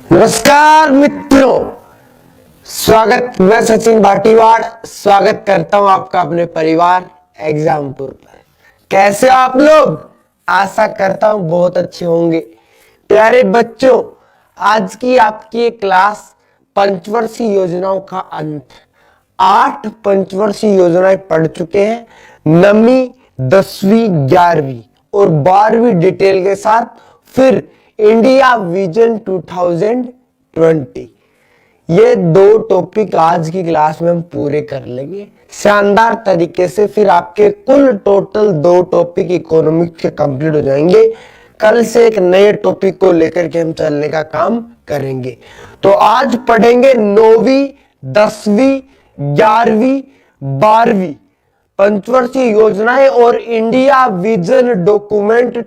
नमस्कार मित्रों, स्वागत। मैं सचिन भाटीवाड़ स्वागत करता हूं आपका अपने परिवार एग्जामपुर पर। कैसे हो आप लोग? आशा करता हूं बहुत अच्छे होंगे। प्यारे बच्चों, आज की आपकी ये क्लास पंचवर्षीय योजनाओं का अंत। 8 पंचवर्षीय योजनाएं पढ़ चुके हैं, 9वीं 10वीं 11वीं और 12वीं डिटेल के साथ। फिर इंडिया विजन 2020, ये 2 टॉपिक आज की क्लास में हम पूरे कर लेंगे शानदार तरीके से। फिर आपके कुल टोटल 2 टॉपिक इकोनॉमिक्स के कंप्लीट हो जाएंगे। कल से एक नए टॉपिक को लेकर के हम चलने का काम करेंगे। तो आज पढ़ेंगे 9वीं 10वीं 11वीं 12वीं पंचवर्षीय योजनाएं और इंडिया विजन डॉक्यूमेंट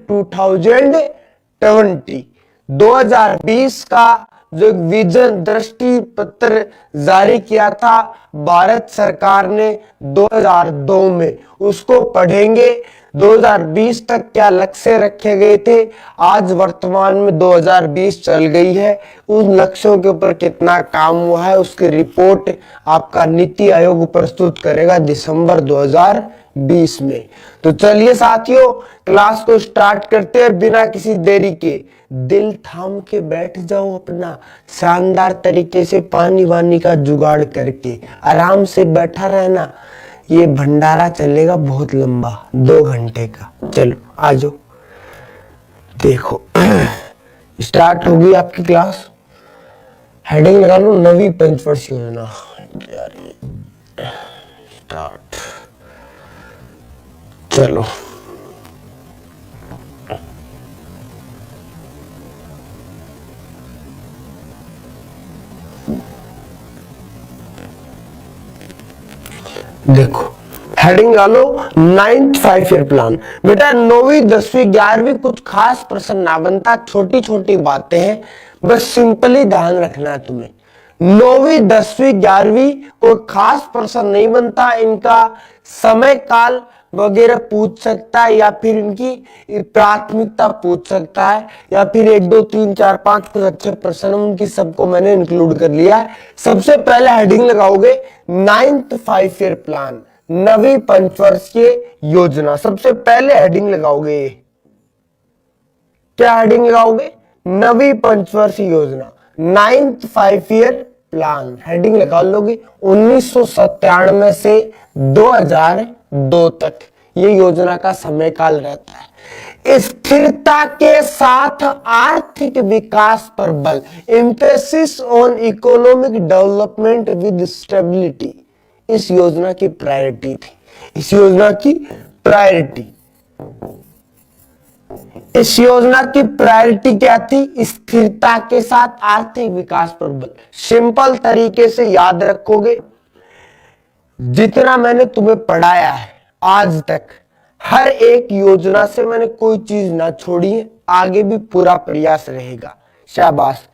2020 का जो विजन दृष्टि पत्र जारी किया था भारत सरकार ने 2002 में, उसको पढ़ेंगे। 2020 तक क्या लक्ष्य रखे गए थे, आज वर्तमान में 2020 चल गई है, उन लक्ष्यों के ऊपर कितना काम हुआ है, उसकी रिपोर्ट आपका नीति आयोग प्रस्तुत करेगा दिसंबर 2020 में। तो चलिए साथियों, क्लास को स्टार्ट करते हैं बिना किसी देरी के। दिल थाम के बैठ जाओ, अपना शानदार तरीके से पानी वानी का जुगाड़ करके आराम से बैठा रहना। ये भंडारा चलेगा बहुत लंबा, 2 घंटे का। चलो आ जाओ, देखो स्टार्ट होगी आपकी क्लास। हेडिंग लगा लो 9वीं पंचवर्षीय योजना। स्टार्ट। चलो देखो, हेडिंग डालो 9th 5 ईयर प्लान। बेटा 9वीं 10वीं 11वीं कुछ खास प्रश्न ना बनता, छोटी छोटी बातें हैं, बस सिंपली ध्यान रखना है तुम्हें। 9वीं 10वीं 11वीं कोई खास प्रश्न नहीं बनता, इनका समय काल वगैरह पूछ सकता है, या फिर इनकी प्राथमिकता पूछ सकता है, या फिर 1 2 3 4 5 कुछ अच्छे प्रश्न उनकी सबको मैंने इंक्लूड कर लिया है। सबसे पहले हेडिंग लगाओगे 9th 5 ईयर प्लान, 9वीं पंचवर्षीय योजना। सबसे पहले हेडिंग लगाओगे, क्या हेडिंग लगाओगे? 9वीं पंचवर्षीय योजना, 9th 5 ईयर प्लान। हेडिंग लगा लोगे 1997 से 2002 तक ये योजना का समय काल रहता है। स्थिरता के साथ आर्थिक विकास पर बल, emphasis on economic development with stability, इस योजना की प्रायोरिटी थी। इस योजना की प्रायोरिटी क्या थी? स्थिरता के साथ आर्थिक विकास पर बल। सिंपल तरीके से याद रखोगे, जितना मैंने तुम्हें पढ़ाया है आज तक, हर एक योजना से मैंने कोई चीज ना छोड़ी है, आगे भी पूरा प्रयास रहेगा। शाबाश,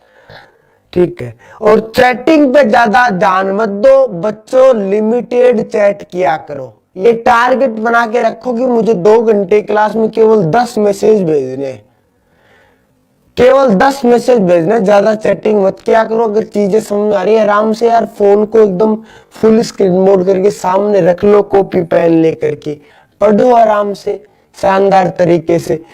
ठीक है। और चैटिंग पे ज्यादा ध्यान मत दो बच्चों, लिमिटेड चैट किया करो। ये टारगेट बना के रखो कि मुझे 2 घंटे क्लास में केवल 10 मैसेज भेजने, केवल 10 मैसेज भेजने, ज्यादा चैटिंग मत किया करो। अगर चीजें समझ आ रही है, आराम से यार फोन को एकदम फुल स्क्रीन मोड करके सामने रख लो, कॉपी पेन लेकर के पढ़ो आराम से शानदार तरीके से।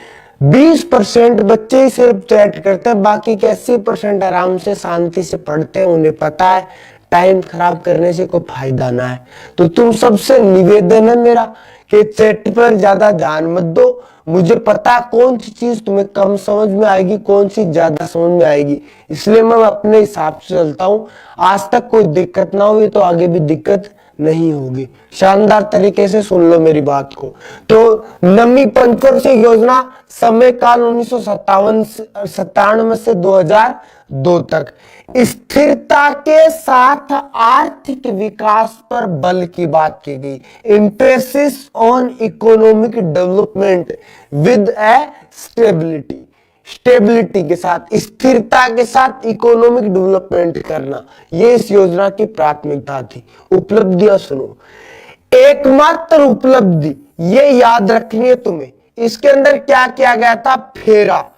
20% बच्चे ही सिर्फ चैट करते हैं, बाकी के 80% आराम से शांति से पढ़ते हैं। उन्हें पता है टाइम खराब करने से कोई फायदा ना है। तो तुम सबसे निवेदन है मेरा कि चैट पर ज्यादा ध्यान मत दो। मुझे पता कौन सी चीज तुम्हें कम समझ में आएगी, कौन सी ज्यादा समझ में आएगी, इसलिए मैं अपने हिसाब से चलता हूं। आज तक कोई दिक्कत ना हुई तो आगे भी दिक्कत नहीं होगी। शानदार तरीके से सुन लो मेरी बात को। तो 9वीं पंचवर्षीय योजना, समय काल 1997 से 2002 तक। स्थिरता के साथ आर्थिक विकास पर बल की बात की गई। Emphasis on economic development with A stability, stability के साथ, स्थिरता के साथ इकोनॉमिक डेवलपमेंट करना, ये इस योजना की प्राथमिकता थी। उपलब्धियां सुनो, एकमात्र उपलब्धि ये याद रखनी है तुम्हें। इसके अंदर क्या किया गया था? फेरा,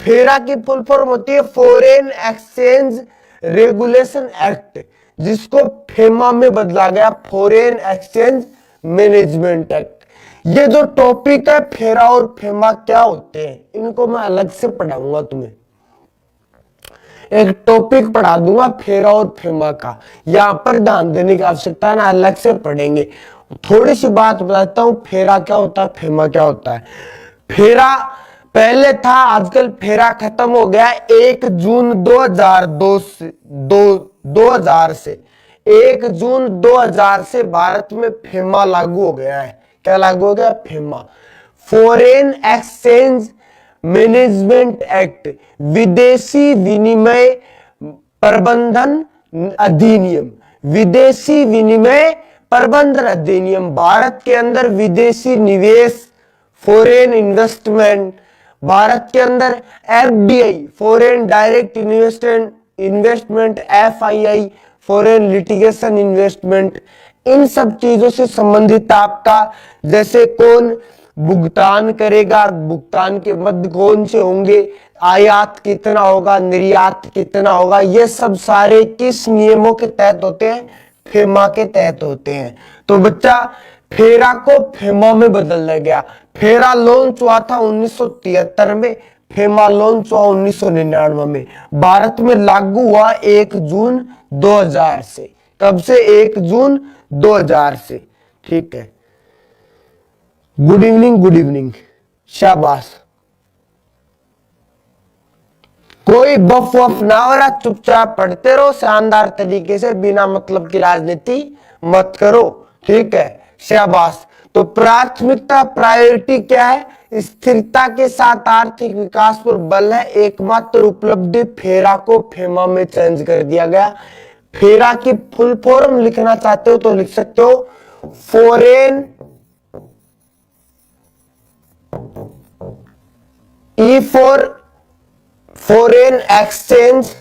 फेरा की फुल फॉर्म होती है फॉरेन एक्सचेंज रेगुलेशन एक्ट, जिसको फेमा में बदला गया फॉरेन एक्सचेंज मैनेजमेंट एक्ट। ये जो टॉपिक है फेरा और फेमा क्या होते हैं, इनको मैं अलग से पढ़ाऊंगा तुम्हें, एक टॉपिक पढ़ा दूंगा फेरा और फेमा का, यहां पर ध्यान देने की आवश्यकता है ना, अलग से पढ़ेंगे। थोड़ी सी बात बताता हूं, फेरा क्या होता है, फेमा क्या होता है। फेरा पहले था, आजकल फेरा खत्म हो गया। 1 जून 2002 से 2000 से 1 जून 2000 से भारत में फेमा लागू हो गया है। क्या लागू हो गया, FEMA, foreign exchange management act, विदेशी विनिमय प्रबंधन अधिनियम, विदेशी विनिमय प्रबंधन अधिनियम। भारत के अंदर विदेशी निवेश, फॉरेन इन्वेस्टमेंट, भारत के अंदर FDI, foreign direct investment, FII, foreign litigation investment, इन सब चीजों से संबंधित आपका, जैसे कौन भुगतान करेगा, भुगतान के मध्य कौन से होंगे, आयात कितना होगा, निर्यात कितना होगा, ये सब सारे किस नियमों के तहत होते हैं, फेमा के तहत होते हैं। तो बच्चा फेरा को फेमा में बदल गया। फेरा लॉन्च हुआ था 1973 में, फेमा लॉन्च हुआ 1999 में, भारत में लागू हुआ 1 जून 2000 से। कब से, 1 जून 2000 से। ठीक है, गुड इवनिंग, गुड इवनिंग, शाबाश। कोई बफ वफ ना हो रहा, चुपचाप पढ़ते रहो शानदार तरीके से, बिना मतलब की राजनीति मत करो। ठीक है, शाबाश। तो प्राथमिकता, प्रायोरिटी क्या है, स्थिरता के साथ आर्थिक विकास पर बल है, एकमात्र उपलब्धि फेरा को फेमा में चेंज कर दिया गया। फेरा की फुल फॉर्म लिखना चाहते हो तो लिख सकते हो, foreign, E for foreign exchange,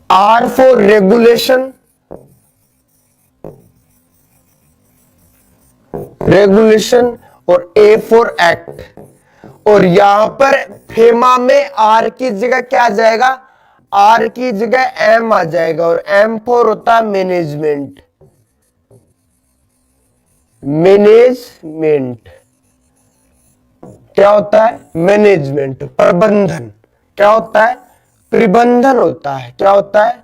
R for regulation, regulation, और ए फॉर एक्ट। और यहां पर फेमा में आर की जगह क्या आ जाएगा, आर की जगह एम आ जाएगा, और एम फॉर होता है मैनेजमेंट, मैनेजमेंट क्या होता है, मैनेजमेंट, प्रबंधन। क्या होता है, प्रबंधन होता है। क्या होता है,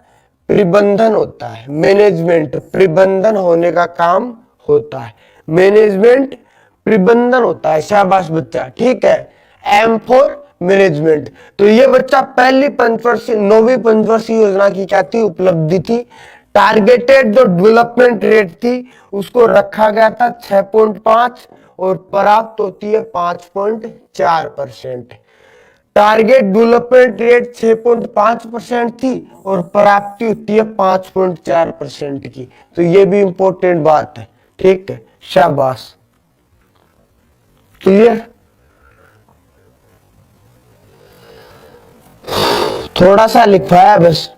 प्रबंधन होता है। मैनेजमेंट प्रबंधन होने का काम होता है, मैनेजमेंट प्रबंधन होता है। शाबाश बच्चा, ठीक है। M for management. तो ये बच्चा पहली पंचवर्षीय, 9वीं पंचवर्षीय योजना की क्या थी, उपलब्धि थी। टारगेटेड जो डेवलपमेंट रेट थी उसको रखा गया था 6.5 और प्राप्त होती है 5.4%। टारगेट डेवलपमेंट रेट 6.5% थी और प्राप्ति होती है 5.4% की। तो ये भी इंपॉर्टेंट बात है, ठीक है, शाबाश, क्लियर। थोड़ा सा लिखवाया बस।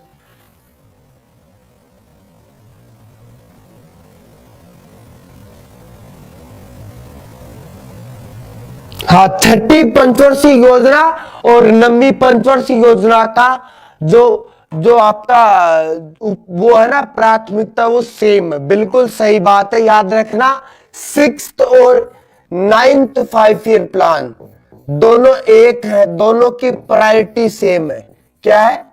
हाँ, 6ठी पंचवर्षीय योजना और 9वीं पंचवर्षीय योजना का जो आपका वो है ना प्राथमिकता, वो सेम है, बिल्कुल सही बात है, याद रखना। 6th और 9th 5 ईयर प्लान दोनों एक है, दोनों की प्रायोरिटी सेम है। क्या है,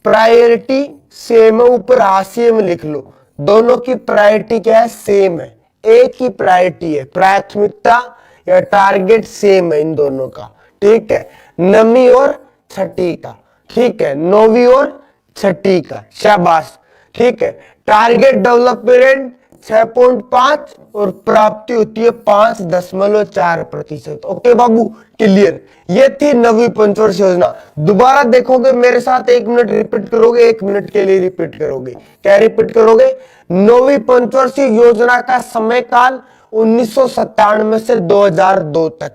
प्रायोरिटी सेम है, ऊपर हाशिए में लिख लो, दोनों की प्रायोरिटी क्या है, सेम है, एक ही प्रायोरिटी है, प्राथमिकता या टारगेट सेम है इन दोनों का, ठीक है, 9वीं और 6ठी का, ठीक है, 9वीं और 6ठी का, शाबाश, ठीक है। टारगेट डेवलपमेंट 6.5 और प्राप्ति होती है 5.4%। ओके बाबू, क्लियर। ये थी 9वीं पंचवर्षीय योजना। दोबारा देखोगे मेरे साथ, 1 मिनट रिपीट करोगे, 1 मिनट के लिए रिपीट करोगे। क्या रिपीट करोगे, 9वीं पंचवर्षीय योजना का समय काल 1997 से 2002 तक।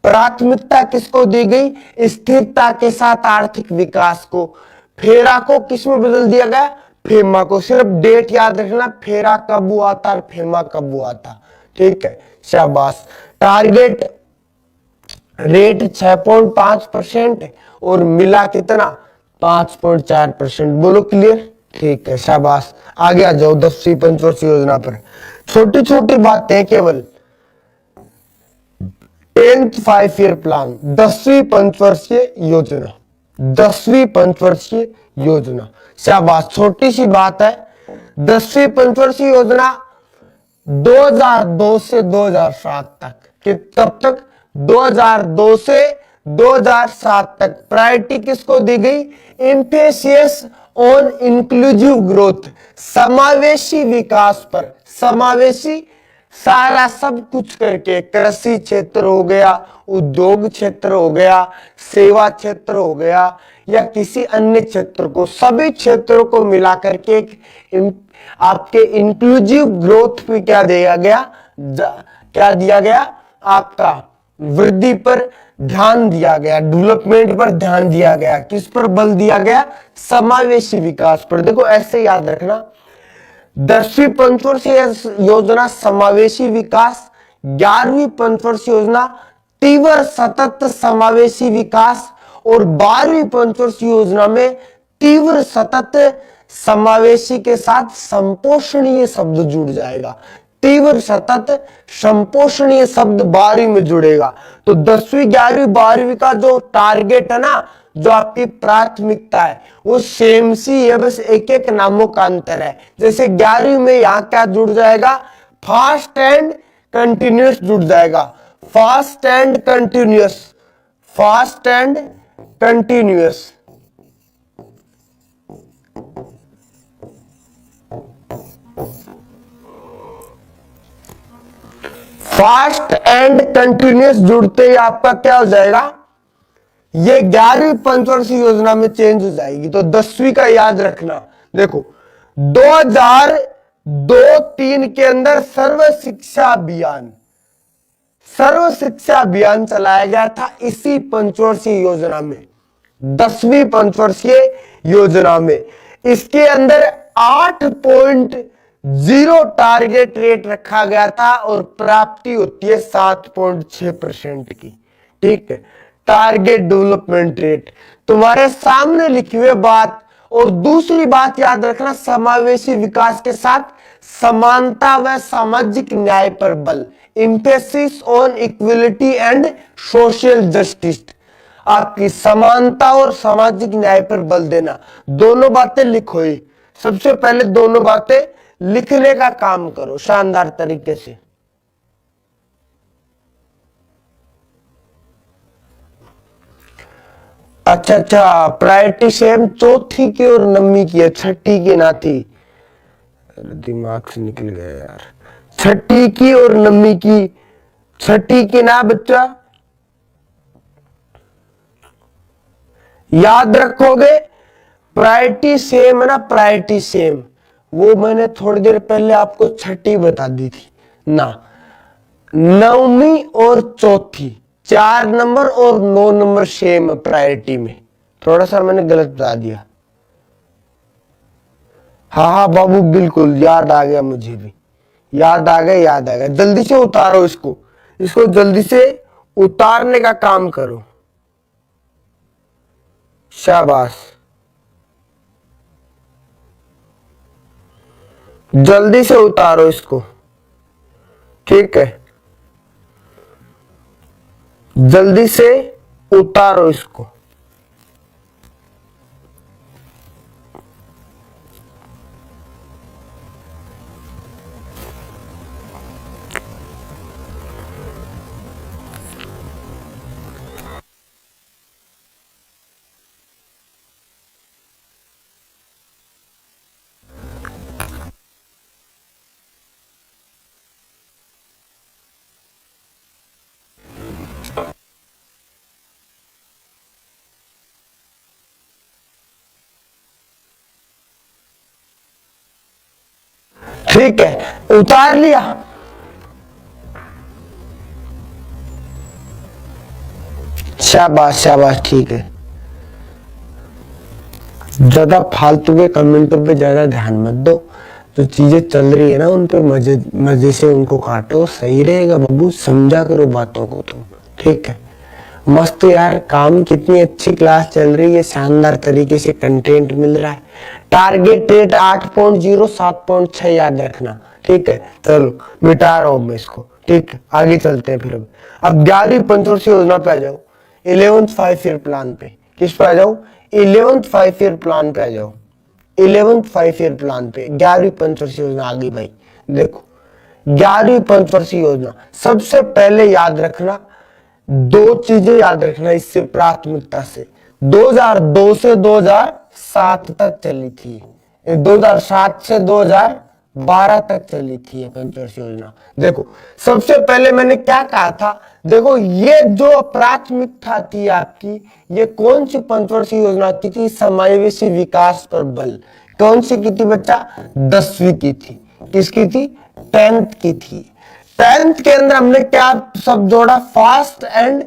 प्राथमिकता किसको दी गई, स्थिरता के साथ आर्थिक विकास को। फेरा को किसमें बदल दिया गया, फेमा को। सिर्फ डेट याद रखना, फेरा कब हुआ था और फेमा कब हुआ था, ठीक है, शाबाश। टारगेट रेट 6.5% और मिला कितना 5.4%। बोलो क्लियर। ठीक है, शाबाश। आगे आ जाओ 10वीं पंचवर्षीय योजना पर। छोटी छोटी बातें केवल। 10th 5 ईयर प्लान, 10वीं पंचवर्षीय योजना, 10वीं पंचवर्षीय योजना। शाबाश, छोटी सी बात है। 10वीं पंचवर्षीय योजना 2002 से 2007 तक, कि कब तक 2002 से 2007 तक प्रायोरिटी किसको दी गई? एम्फेसिस ऑन इंक्लूसिव ग्रोथ, समावेशी विकास पर। समावेशी सारा सब कुछ करके, कृषि क्षेत्र हो गया, उद्योग क्षेत्र हो गया, सेवा क्षेत्र हो गया, या किसी अन्य क्षेत्र को, सभी क्षेत्रों को मिलाकर के एक आपके इंक्लूसिव ग्रोथ पे क्या दिया गया? क्या दिया गया? आपका वृद्धि पर ध्यान दिया गया, डेवलपमेंट पर ध्यान दिया गया। किस पर बल दिया गया? समावेशी विकास पर। देखो ऐसे याद रखना, 10वीं पंचवर्षीय योजना समावेशी विकास, 11वीं पंचवर्षीय योजना तीव्र सतत समावेशी विकास, और 12वीं पंचवर्षीय योजना में तीव्र सतत समावेशी के साथ संपोषणीय शब्द जुड़ जाएगा। तीव्र सतत संपोषणीय शब्द 12वीं में जुड़ेगा। तो 10वीं 11वीं 12वीं का जो टारगेट है ना, जो आपकी प्राथमिकता है, वो सेम सी है, बस एक एक नामों का अंतर है। जैसे 11वीं में यहां क्या जुड़ जाएगा? फास्ट एंड कंटिन्यूस जुड़ जाएगा। Fast and continuous, fast and continuous. Fast and continuous जुड़ते ही आपका क्या हो जाएगा? ये 11वीं पंचवर्षीय योजना में चेंज हो जाएगी। तो 10वीं का याद रखना। देखो 2002-3 के अंदर सर्व शिक्षा अभियान, सर्व शिक्षा अभियान चलाया गया था इसी पंचवर्षीय योजना में, 10वीं पंचवर्षीय योजना में। इसके अंदर 8.0 टारगेट रेट रखा गया था और प्राप्ति होती है 7.6% की। ठीक है, टारगेट डेवलपमेंट रेट तुम्हारे सामने लिखी हुई बात। और दूसरी बात याद रखना, समावेशी विकास के साथ समानता व सामाजिक न्याय पर बल, emphasis on equality and social justice. आपकी समानता और सामाजिक न्याय पर बल देना। दोनों बातें लिखो ही। सबसे पहले दोनों बातें लिखने का काम करो शानदार तरीके से। अच्छा, प्रायोरिटी सेम चौथी की और नववीं की है, छठी की ना थी। दिमाग से निकल गया यार। छठी की और नववीं की, छठी की ना बच्चा, याद रखोगे। प्रायोरिटी सेम है ना, प्रायोरिटी सेम, वो मैंने थोड़ी देर पहले आपको छठी बता दी थी ना। नववीं और चौथी 4 नंबर और 9 नंबर सेम प्रायोरिटी में। थोड़ा सा मैंने गलत बता दिया। हाँ बाबू, बिल्कुल याद आ गया, मुझे भी याद आ गया, याद आ गया। जल्दी से उतारो इसको, इसको जल्दी से उतारने का काम करो। शाबाश, जल्दी से उतारो इसको। ठीक है, जल्दी से उतारो इसको। ठीक है, उतार लिया। शाबाश शाबाश, ठीक है। ज्यादा फालतू के कमेंटों पे ज्यादा ध्यान मत दो। जो चीजें चल रही है ना, उन पे मजे मजे से उनको काटो, सही रहेगा बाबू। समझा करो बातों को तुम, ठीक है। मस्त यार, काम कितनी अच्छी क्लास चल रही है, शानदार तरीके से कंटेंट मिल रहा है। टारगेट रेट 8.0 7.6 याद रखना, ठीक है। चलो मिटा रहा हूं मैं इसको, ठीक है, आगे चलते हैं फिर। अब 11वीं पंचवर्षीय योजना पे आ जाओ, 11th 5 ईयर प्लान पे। किस पे आ जाओ? 11th 5 ईयर प्लान पे आ जाओ। 11th 5 ईयर प्लान पे 11वीं पंचवर्षीय योजना आ गई भाई। देखो 11वीं पंचवर्षीय योजना, सबसे पहले याद रखना, दो चीजें याद रखना इससे प्राथमिकता से। 2002 से 2007 तक चली थी, 2007 से 2012 तक चली थी ये पंचवर्षीय योजना। देखो सबसे पहले मैंने क्या कहा था, देखो ये जो प्राथमिकता थी आपकी, ये कौन सी पंचवर्षीय योजना की थी? समावेशी विकास पर बल। कौन सी की थी बच्चा? 10वीं की थी। किसकी थी? 10th की थी। 10th के अंदर हमने क्या सब जोड़ा? Fast and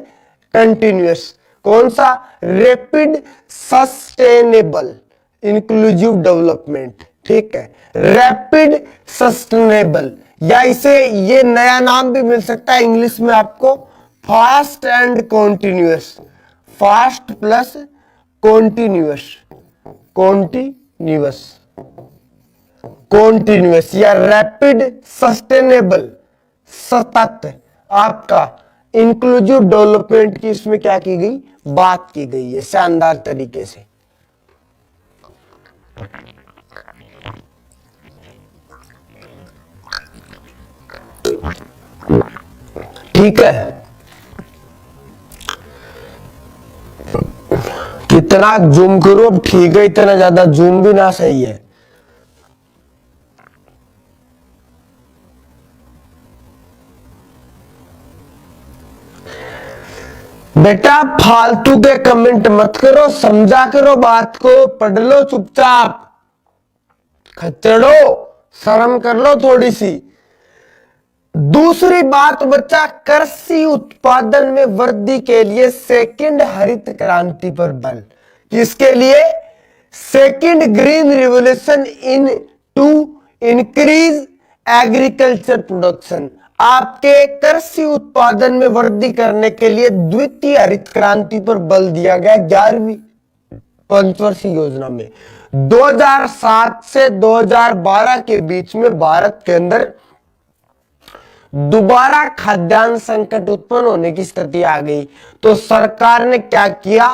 continuous. कौन सा? रैपिड सस्टेनेबल इंक्लूसिव डेवलपमेंट, ठीक है। रैपिड सस्टेनेबल, या इसे ये नया नाम भी मिल सकता है इंग्लिश में आपको, fast and continuous. Fast plus continuous, continuous, continuous या रैपिड सस्टेनेबल, सतत आपका इंक्लूसिव डेवलपमेंट की इसमें क्या की गई? बात की गई है शानदार तरीके से। ठीक है, कितना जूम करो अब, ठीक है, इतना ज्यादा जूम भी ना सही है। बेटा फालतू के कमेंट मत करो, समझा करो बात को, पढ़ लो चुपचाप, खच्चड़ो, शर्म कर लो थोड़ी सी। दूसरी बात बच्चा, कृषि उत्पादन में वृद्धि के लिए सेकंड हरित क्रांति पर बल। किसके लिए? Second green revolution in to increase agriculture production. आपके कृषि उत्पादन में वृद्धि करने के लिए द्वितीय हरित क्रांति पर बल दिया गया 11वीं पंचवर्षीय योजना में। 2007 से 2012 के बीच में भारत के अंदर दोबारा खाद्यान्न संकट उत्पन्न होने की स्थिति आ गई, तो सरकार ने क्या किया?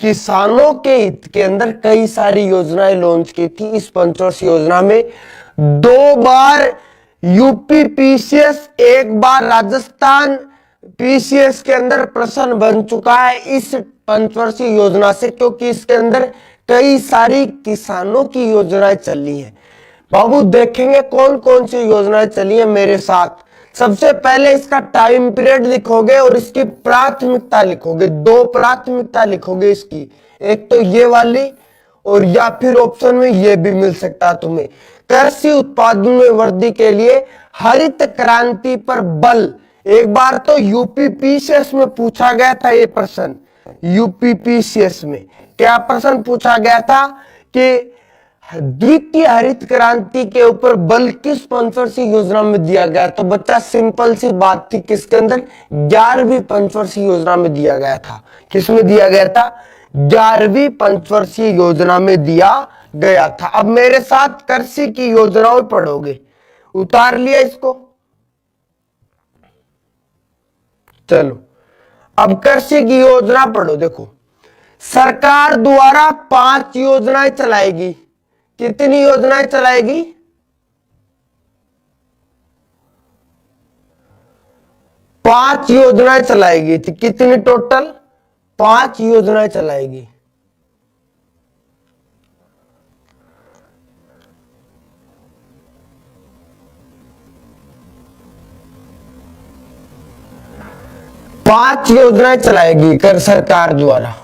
किसानों के हित के अंदर कई सारी योजनाएं लॉन्च की थी। इस पंचवर्षीय योजना में 2 बार यूपी पीसीएस, 1 बार राजस्थान पीसीएस के अंदर प्रश्न बन चुका है इस पंचवर्षीय योजना से, क्योंकि इसके अंदर कई सारी किसानों की योजनाएं चली हैं। बाबू देखेंगे कौन कौन सी योजनाएं चली है मेरे साथ। सबसे पहले इसका टाइम पीरियड लिखोगे और इसकी प्राथमिकता लिखोगे। 2 प्राथमिकता लिखोगे इसकी, एक तो ये वाली, और या फिर ऑप्शन में ये भी मिल सकता है तुम्हें। कृषि उत्पादन में वृद्धि के लिए हरित क्रांति पर बल। एक बार तो यूपी पीसीएस में पूछा गया था ये प्रश्न। यूपी पीसीएस में क्या प्रश्न पूछा गया था कि द्वितीय हरित क्रांति के ऊपर बल किस पंचवर्षीय योजना में दिया गया? तो बच्चा सिंपल सी बात थी, किसके अंदर? 11वीं पंचवर्षीय योजना में दिया गया था। किसमें दिया गया था? 11वीं पंचवर्षीय योजना में दिया गया था। अब मेरे साथ कृषि की योजनाओं पढ़ोगे। उतार लिया इसको, चलो अब कृषि की योजना पढ़ो। देखो सरकार द्वारा 5 योजनाएं चलाएगी। कितनी योजनाएं चलाएगी? 5 योजनाएं चलाएगी। तो कितनी टोटल? 5 योजनाएं चलाएगी। पांच योजनाएं चलाएगी कर सरकार द्वारा।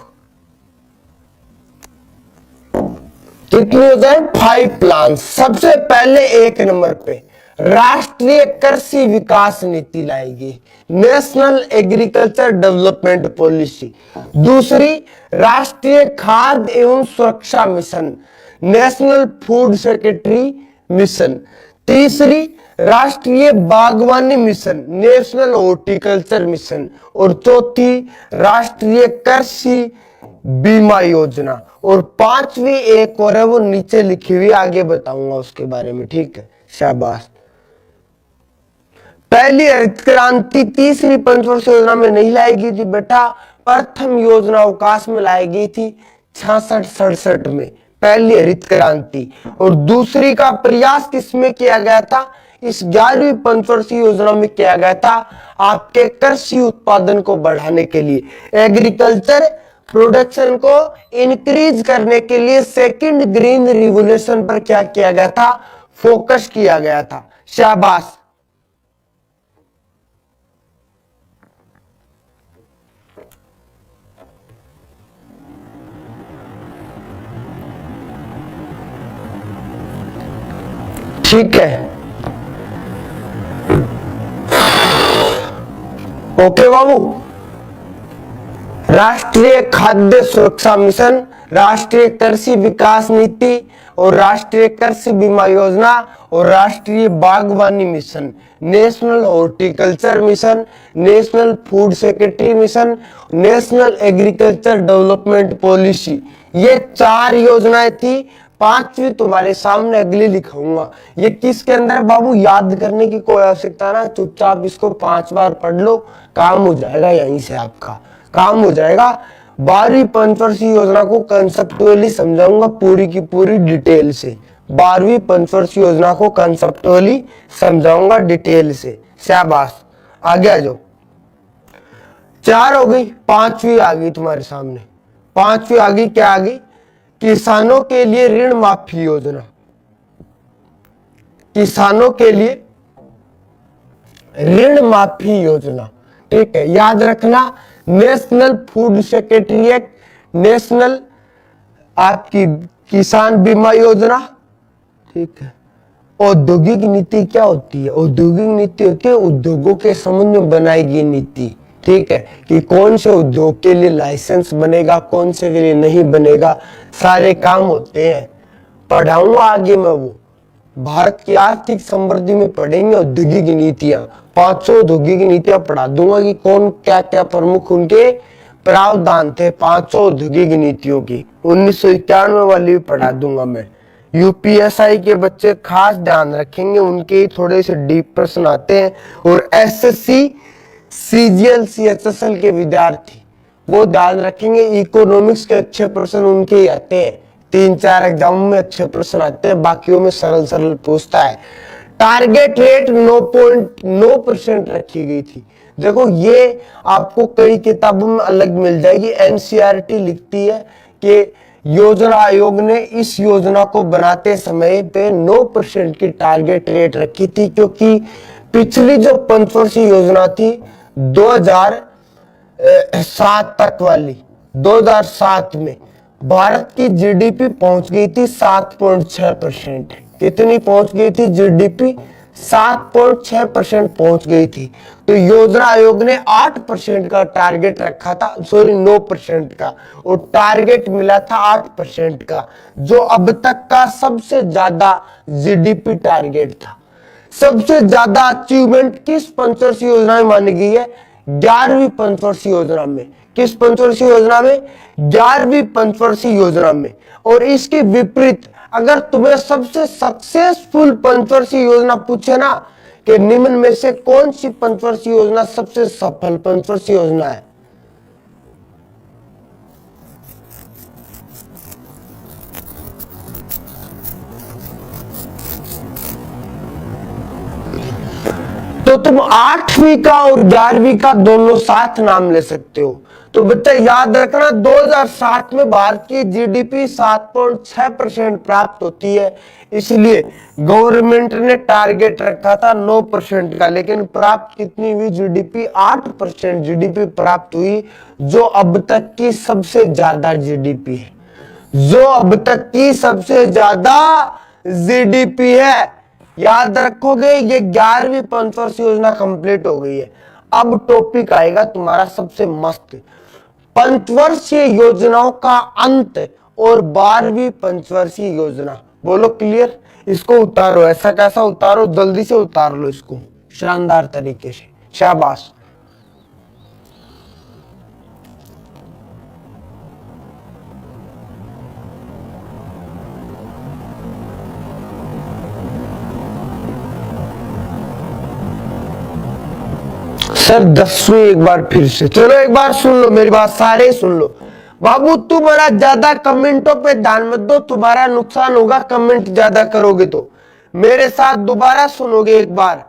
कितनी योजनाएं? 5 प्लान। सबसे पहले 1 नंबर पे राष्ट्रीय कृषि विकास नीति लाएगी, नेशनल एग्रीकल्चर डेवलपमेंट पॉलिसी। दूसरी राष्ट्रीय खाद्य एवं सुरक्षा mission, national food security mission. तीसरी राष्ट्रीय बागवानी मिशन, नेशनल हॉर्टिकल्चर मिशन, और चौथी राष्ट्रीय कृषि बीमा योजना, और पांचवी एक और है, वो नीचे लिखी हुई, आगे बताऊंगा उसके बारे में, ठीक है। शाबाश। पहली हरित क्रांति तीसरी पंचवर्षीय योजना में नहीं लाई गई थी बेटा, प्रथम योजना अवकाश में लाई गई थी 66-67 में, पहली हरित क्रांति। और दूसरी का प्रयास किसमें किया गया था, इस 11वीं पंचवर्षीय योजना में किया गया था, आपके कृषि उत्पादन को बढ़ाने के लिए, एग्रीकल्चर प्रोडक्शन को इंक्रीज करने के लिए सेकंड ग्रीन रिवोल्यूशन पर क्या किया गया था, फोकस किया गया था। शाबाश। ठीक है, ओके बाबू। राष्ट्रीय खाद्य सुरक्षा मिशन, राष्ट्रीय कृषि विकास नीति, और राष्ट्रीय कृषि बीमा योजना, और राष्ट्रीय बागवानी mission, national horticulture mission, national food security mission, national agriculture development policy, ये 4 योजनाएं थी। पांचवी तुम्हारे सामने अगली लिखाऊंगा। ये किसके अंदर बाबू, याद करने की कोई आवश्यकता ना, चुपचाप इसको 5 बार पढ़ लो, काम हो जाएगा, यहीं से आपका काम हो जाएगा। 12वीं पंचवर्षीय योजना को कंसेप्चुअली समझाऊंगा पूरी की पूरी डिटेल से, 12वीं पंचवर्षीय योजना को कंसेप्चुअली समझाऊंगा डिटेल से। शाबाश, आगे आ जाओ। 4 हो गई, पांचवी आ गई तुम्हारे सामने। पांचवी आ गई, क्या आ गई, किसानों के लिए ऋण माफी योजना। किसानों के लिए ऋण माफी योजना, ठीक है, याद रखना। National food security act, national आपकी किसान बीमा योजना, ठीक है। औद्योगिक नीति क्या होती है, औद्योगिक नीति होती है उद्योगों के संबंध में बनाई गई नीति, ठीक है, कि कौन से उद्योग के लिए लाइसेंस बनेगा, कौन से के लिए नहीं बनेगा, सारे काम होते हैं। पढ़ाऊंगा आगे मैं वो, भारत की आर्थिक समृद्धि में पढ़ेंगे औद्योगिक नीतियां, 500 औद्योगिक नीतियां पढ़ा दूंगा कि कौन क्या क्या प्रमुख उनके प्रावधान थे 500 औद्योगिक नीतियों की। 1991 वाली भी पढ़ा दूंगा मैं। यूपीएसआई के बच्चे खास ध्यान रखेंगे, उनके थोड़े से डीप प्रश्न आते हैं, और एसएससी सीजीएल सीएचएसएल के विद्यार्थी वो ध्यान रखेंगे, इकोनॉमिक्स के अच्छे प्रश्न उनके ही आते हैं, 3-4 एग्जाम में अच्छे प्रश्न आते हैं, बाकियों में सरल सरल पूछता है। टारगेट रेट 9.9% रखी गई थी। देखो ये आपको कई किताबों में अलग मिल जाएगी। एनसीईआरटी लिखती है कि योजना आयोग ने इस योजना को बनाते समय पे 9% की टारगेट रेट रखी थी, क्योंकि पिछली जो पंचवर्षीय योजना थी 2007 तक वाली, 2007 में भारत की जीडीपी पहुंच गई थी 7.6%। कितनी पहुंच गई थी जीडीपी, 7.6% पहुंच गई थी। तो योजना आयोग ने 8% का टारगेट रखा था, सॉरी 9% का, और टारगेट मिला था 8% का, जो अब तक का सबसे ज्यादा जीडीपी टारगेट था। सबसे ज्यादा अचीवमेंट किस पंचवर्षीय योजना में मानी गई है, 11वीं पंचवर्षीय योजना में। किस पंचवर्षीय योजना में, 11वीं पंचवर्षीय योजना में। और इसके विपरीत अगर तुम्हें सबसे सक्सेसफुल पंचवर्षीय योजना पूछे ना कि निम्न में से कौन सी पंचवर्षीय योजना सबसे सफल पंचवर्षीय योजना है, तो तुम 8वीं का और 11वीं का दोनों साथ नाम ले सकते हो। तो बच्चा याद रखना 2007 में भारत की जीडीपी 7.6% प्राप्त होती है, इसलिए गवर्नमेंट ने टारगेट रखा था 9% का, लेकिन प्राप्त कितनी हुई जीडीपी, 8% जीडीपी प्राप्त हुई, जो अब तक की सबसे ज्यादा जीडीपी है, जो अब तक की सबसे ज्यादा जीडीपी है। याद रखोगे, ये 11वीं पंचवर्षीय योजना कंप्लीट हो गई है। अब टॉपिक आएगा तुम्हारा सबसे मस्त, पंचवर्षीय योजनाओं का अंत और 12वीं पंचवर्षीय योजना। बोलो क्लियर, इसको उतारो, ऐसा कैसा उतारो, जल्दी से उतार लो इसको शानदार तरीके से, शाबाश। सर 10वीं एक बार फिर से, चलो एक बार सुन लो मेरी बात, सारे सुन लो। बाबू तुम्हारा ज्यादा कमेंटों पे ध्यान मत दो, तुम्हारा नुकसान होगा कमेंट ज्यादा करोगे तो। मेरे साथ दोबारा सुनोगे एक बार,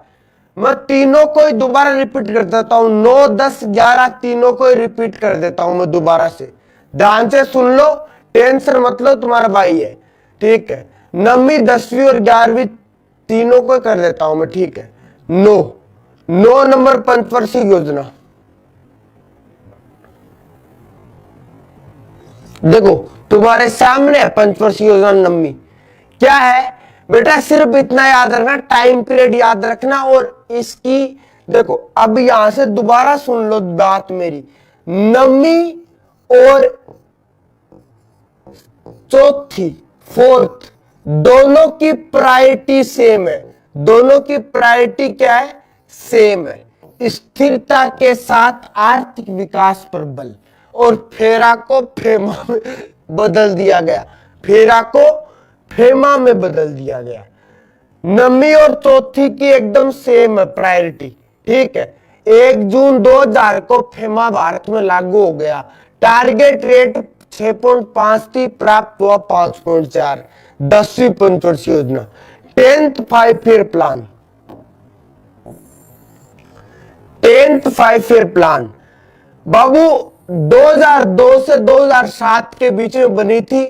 मैं तीनों को ही दोबारा रिपीट कर देता हूं, 9, 10, 11 तीनों को ही रिपीट कर देता हूं मैं दोबारा से, ध्यान से सुन लो, टेंशन मत लो, तुम्हारा भाई है, ठीक है। 9वीं 10वीं और 11वीं तीनों को कर देता हूं मैं, ठीक है। 9 नंबर पंचवर्षीय योजना, देखो तुम्हारे सामने पंचवर्षीय योजना 9वीं क्या है बेटा, सिर्फ इतना याद रखना, टाइम पीरियड याद रखना, और इसकी देखो अब यहां से दोबारा सुन लो बात मेरी, 9वीं और चौथी 4th दोनों की प्रायोरिटी सेम है, दोनों की प्रायोरिटी क्या है, सेम है, स्थिरता के साथ आर्थिक विकास पर बल, और फेरा को फेमा में बदल दिया गया, फेरा को फेमा में बदल दिया गया। 9वीं और चौथी की एकदम सेम है प्रायोरिटी, ठीक है। 1 जून 2000 को फेमा भारत में लागू हो गया, टारगेट रेट 6.5 थी, प्राप्त हुआ 5.4, 10वीं पंचवर्षीय योजना। 10th 5 year plan, 10th 5 year plan बाबू 2002 से 2007 के बीच में बनी थी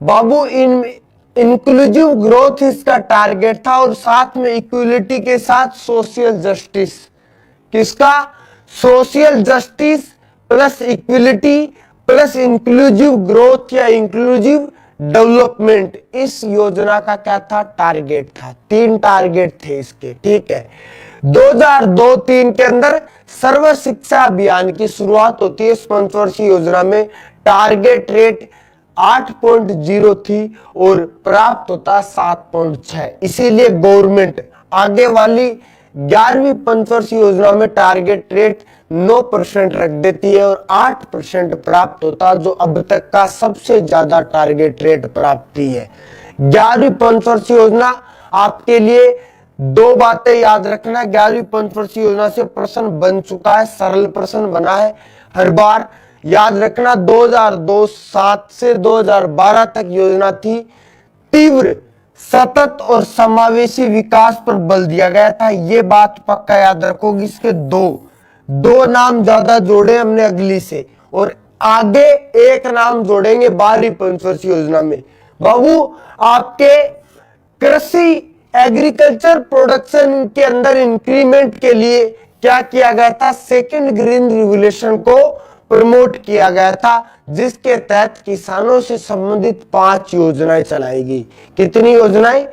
बाबू, इंक्लूसिव ग्रोथ इसका टारगेट था, और साथ में इक्वलिटी के साथ सोशल जस्टिस, किसका, social justice plus equality plus inclusive growth या इंक्लूसिव डेवलपमेंट, इस योजना का क्या था, टारगेट था। 3 टारगेट थे इसके, ठीक है। 2002-3 के अंदर सर्व शिक्षा अभियान की शुरुआत होती है इस पंचवर्षीय योजना में, टारगेट रेट 8.0 थी और प्राप्त होता 7.6, इसीलिए गवर्नमेंट आगे वाली 11वीं पंचवर्षीय योजना में टारगेट रेट 9% रख देती है और 8% प्राप्त होता, जो अब तक का सबसे ज्यादा टारगेट रेट प्राप्ति है। 11वीं पंचवर्षीय योजना आपके लिए 2 बातें याद रखना, 11वीं पंचवर्षीय योजना से प्रश्न बन चुका है, सरल प्रश्न बना है हर बार, याद रखना। 2007 से 2012 तक योजना थी, तीव्र सतत और समावेशी विकास पर बल दिया गया था, ये बात पक्का याद रखोगे। इसके दो नाम ज्यादा जोड़े हमने अगली से, और आगे एक नाम जोड़ेंगे 12वीं पंचवर्षीय योजना में। बाबू आपके कृषि एग्रीकल्चर प्रोडक्शन के अंदर इंक्रीमेंट के लिए क्या किया गया था, सेकंड ग्रीन रिवोल्यूशन को प्रमोट किया गया था, जिसके तहत किसानों से संबंधित 5 योजनाएं चलाई गई। कितनी योजनाएं,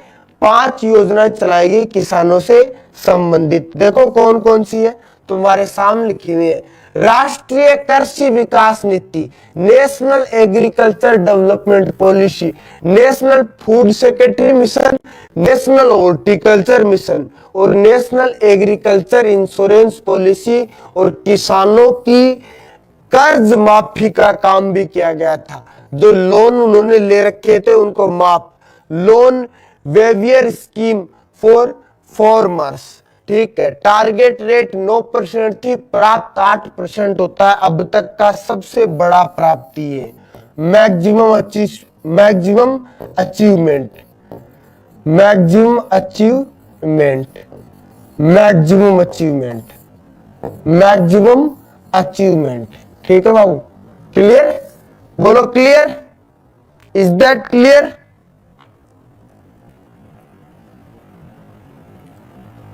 5 योजनाएं चलाई गई किसानों से संबंधित। देखो कौन कौन सी है, तुम्हारे सामने लिखी हुई है। राष्ट्रीय कृषि विकास नीति, national agriculture development policy, national food security mission, national horticulture mission, और नेशनल एग्रीकल्चर इंश्योरेंस पॉलिसी, और किसानों की कर्ज माफी का काम भी किया गया था, जो लोन उन्होंने ले रखे थे उनको माफ, loan waiver scheme for farmers, ठीक है। टारगेट रेट 9% थी, प्राप्त 8% होता है, अब तक का सबसे बड़ा प्राप्ति है। Maximum achievement, maximum achievement, maximum achievement, maximum achievement, ठीक है बाबू, क्लियर, बोलो क्लियर, इज दैट क्लियर,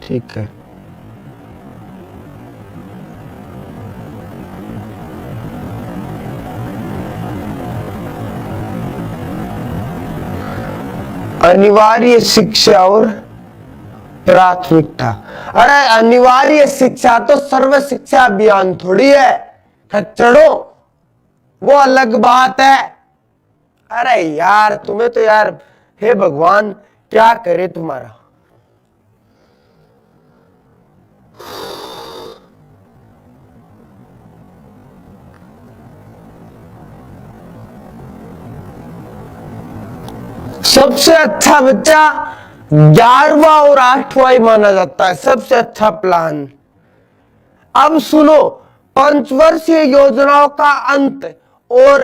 ठीक है। अनिवार्य शिक्षा और प्राथमिकता, अरे अनिवार्य शिक्षा तो सर्व शिक्षा अभियान थोड़ी है खच्चड़ो, वो अलग बात है। अरे यार तुम्हें तो यार, हे भगवान क्या करे तुम्हारा। सबसे अच्छा बच्चा 11वां और 8वां माना जाता है, सबसे अच्छा प्लान। अब सुनो, पंचवर्षीय योजनाओं का अंत और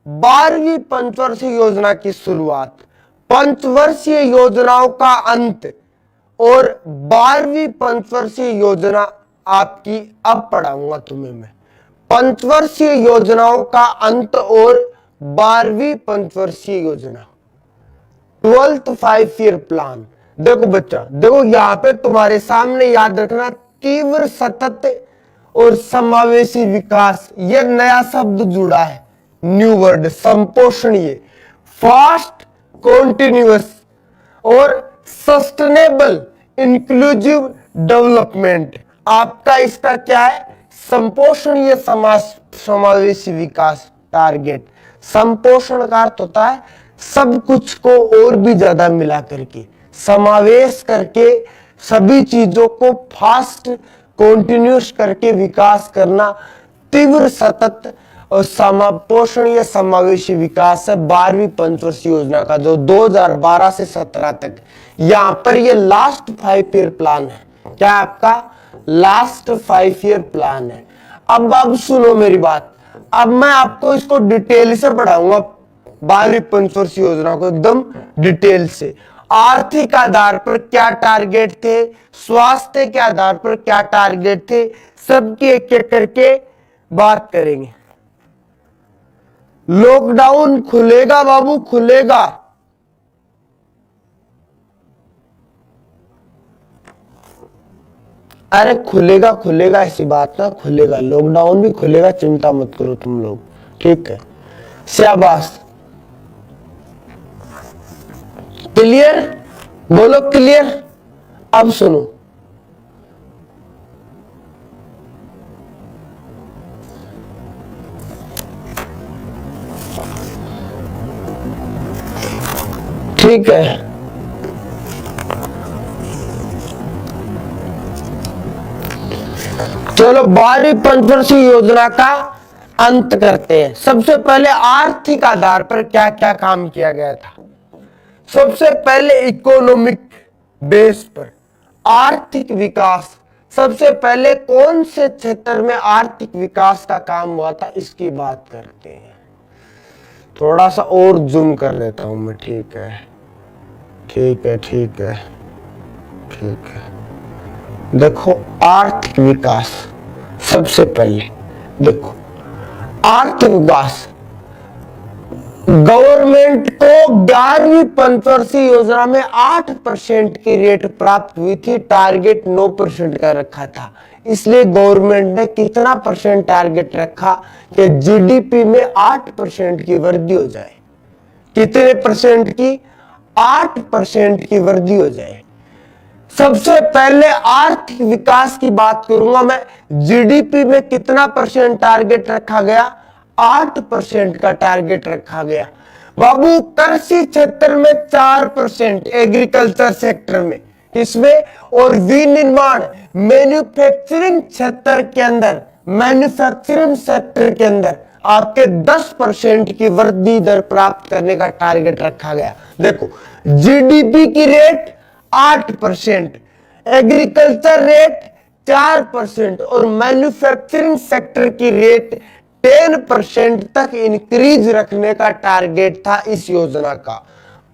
12वीं पंचवर्षीय योजना की शुरुआत। पंचवर्षीय योजनाओं का अंत और 12वीं पंचवर्षीय योजना आपकी अब पढ़ाऊंगा तुम्हें मैं। पंचवर्षीय योजनाओं का अंत और 12वीं पंचवर्षीय योजना, 12th 5 ईयर प्लान। देखो बच्चा, देखो यहां पे तुम्हारे सामने याद रखना, तीव्र सतत और समावेशी विकास, यह नया शब्द जुड़ा है, न्यू वर्ड, संपोषणीय, फास्ट, कॉन्टिन्यूअस और सस्टेनेबल इंक्लूसिव डेवलपमेंट। आपका इसका क्या है, संपोषणीय समावेशी विकास टारगेट। संपोषण का अर्थ होता है सब कुछ को और भी ज्यादा मिला करके, समावेश करके सभी चीजों को फास्ट कॉन्टिन्यूस करके विकास करना। तीव्र सतत और संपोषणीय समावेशी विकास है 12वीं पंचवर्षीय योजना का, जो 2012 से 17 तक। यहां पर ये लास्ट 5 ईयर प्लान है। क्या आपका लास्ट 5 ईयर प्लान है। अब सुनो मेरी बात, अब मैं आपको इसको डिटेल से पढ़ाऊंगा, 12वीं पंचवर्षीय योजना को एकदम डिटेल से। आर्थिक आधार पर क्या टारगेट थे, स्वास्थ्य के आधार पर क्या टारगेट थे, सबकी एक एक करके बात करेंगे। लॉकडाउन खुलेगा बाबू, खुलेगा। अरे खुलेगा खुलेगा, ऐसी बात ना, खुलेगा, लॉकडाउन भी खुलेगा, चिंता मत करो तुम लोग, ठीक है। शाबाश, क्लियर, बोलो क्लियर। अब सुनो, ठीक है। चलो 12वीं पंचवर्षीय योजना का अंत करते हैं। सबसे पहले आर्थिक आधार पर क्या क्या काम किया गया था। सबसे पहले इकोनॉमिक बेस पर आर्थिक विकास। सबसे पहले कौन से क्षेत्र में आर्थिक विकास का काम हुआ था, इसकी बात करते हैं। थोड़ा सा और जूम कर लेता हूं मैं, ठीक है ठीक है ठीक है ठीक है। देखो आर्थिक विकास, सबसे पहले देखो आर्थिक विकास, गवर्नमेंट को 11वीं पंचवर्षीय योजना में 8% की रेट प्राप्त हुई थी, टारगेट 9% का रखा था। इसलिए गवर्नमेंट ने कितना परसेंट टारगेट रखा कि जीडीपी में 8% की वृद्धि हो जाए। कितने परसेंट की, 8% की वृद्धि हो जाए। सबसे पहले आर्थिक विकास की बात करूंगा मैं। जीडीपी में कितना परसेंट टारगेट रखा गया, 8% का टारगेट रखा गया। बाबू कृषि क्षेत्र में 4%, एग्रीकल्चर सेक्टर में, इसमें, और विनिर्माण मैन्युफैक्चरिंग क्षेत्र के अंदर, मैन्युफैक्चरिंग सेक्टर के अंदर आपके 10% की वृद्धि दर प्राप्त करने का टारगेट रखा गया। देखो जीडीपी की रेट 8%, एग्रीकल्चर रेट 4% और मैन्युफैक्चरिंग सेक्टर की रेट 10% तक इंक्रीज रखने का टारगेट था इस योजना का।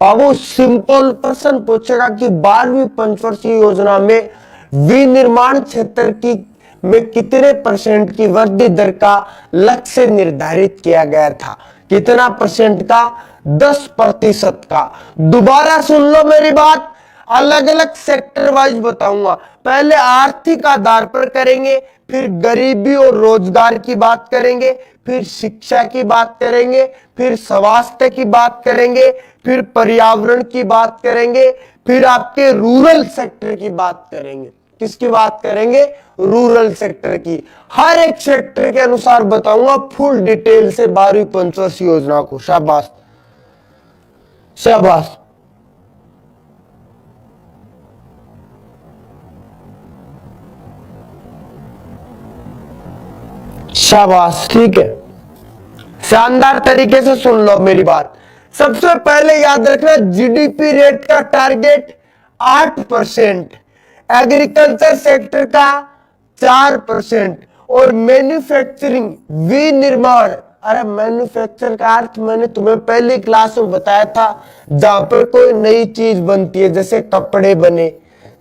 बाबू सिंपल प्रश्न पूछेगा कि 12वीं पंचवर्षीय योजना में विनिर्माण क्षेत्र की में कितने परसेंट की वृद्धि दर का लक्ष्य निर्धारित किया गया था। कितना परसेंट का, 10% का। दोबारा सुन लो मेरी बात, अलग अलग सेक्टर वाइज बताऊंगा। पहले आर्थिक आधार पर करेंगे, फिर गरीबी और रोजगार की बात करेंगे, फिर शिक्षा की बात करेंगे, फिर स्वास्थ्य की बात करेंगे, फिर पर्यावरण की बात करेंगे, फिर आपके रूरल सेक्टर की बात करेंगे। किसकी बात करेंगे, रूरल सेक्टर की। हर एक सेक्टर के अनुसार बताऊंगा फुल डिटेल से 12वीं पंचवर्षीय योजना को। शाबाश शाबाश। शाबाश, ठीक है, शानदार तरीके से सुन लो मेरी बात। सबसे पहले याद रखना जीडीपी रेट का टारगेट 8%, एग्रीकल्चर सेक्टर का 4% और मैन्युफैक्चरिंग विनिर्माण। अरे मैन्युफैक्चर का अर्थ मैंने तुम्हें पहली क्लास में बताया था, जहां पर कोई नई चीज बनती है, जैसे कपड़े बने,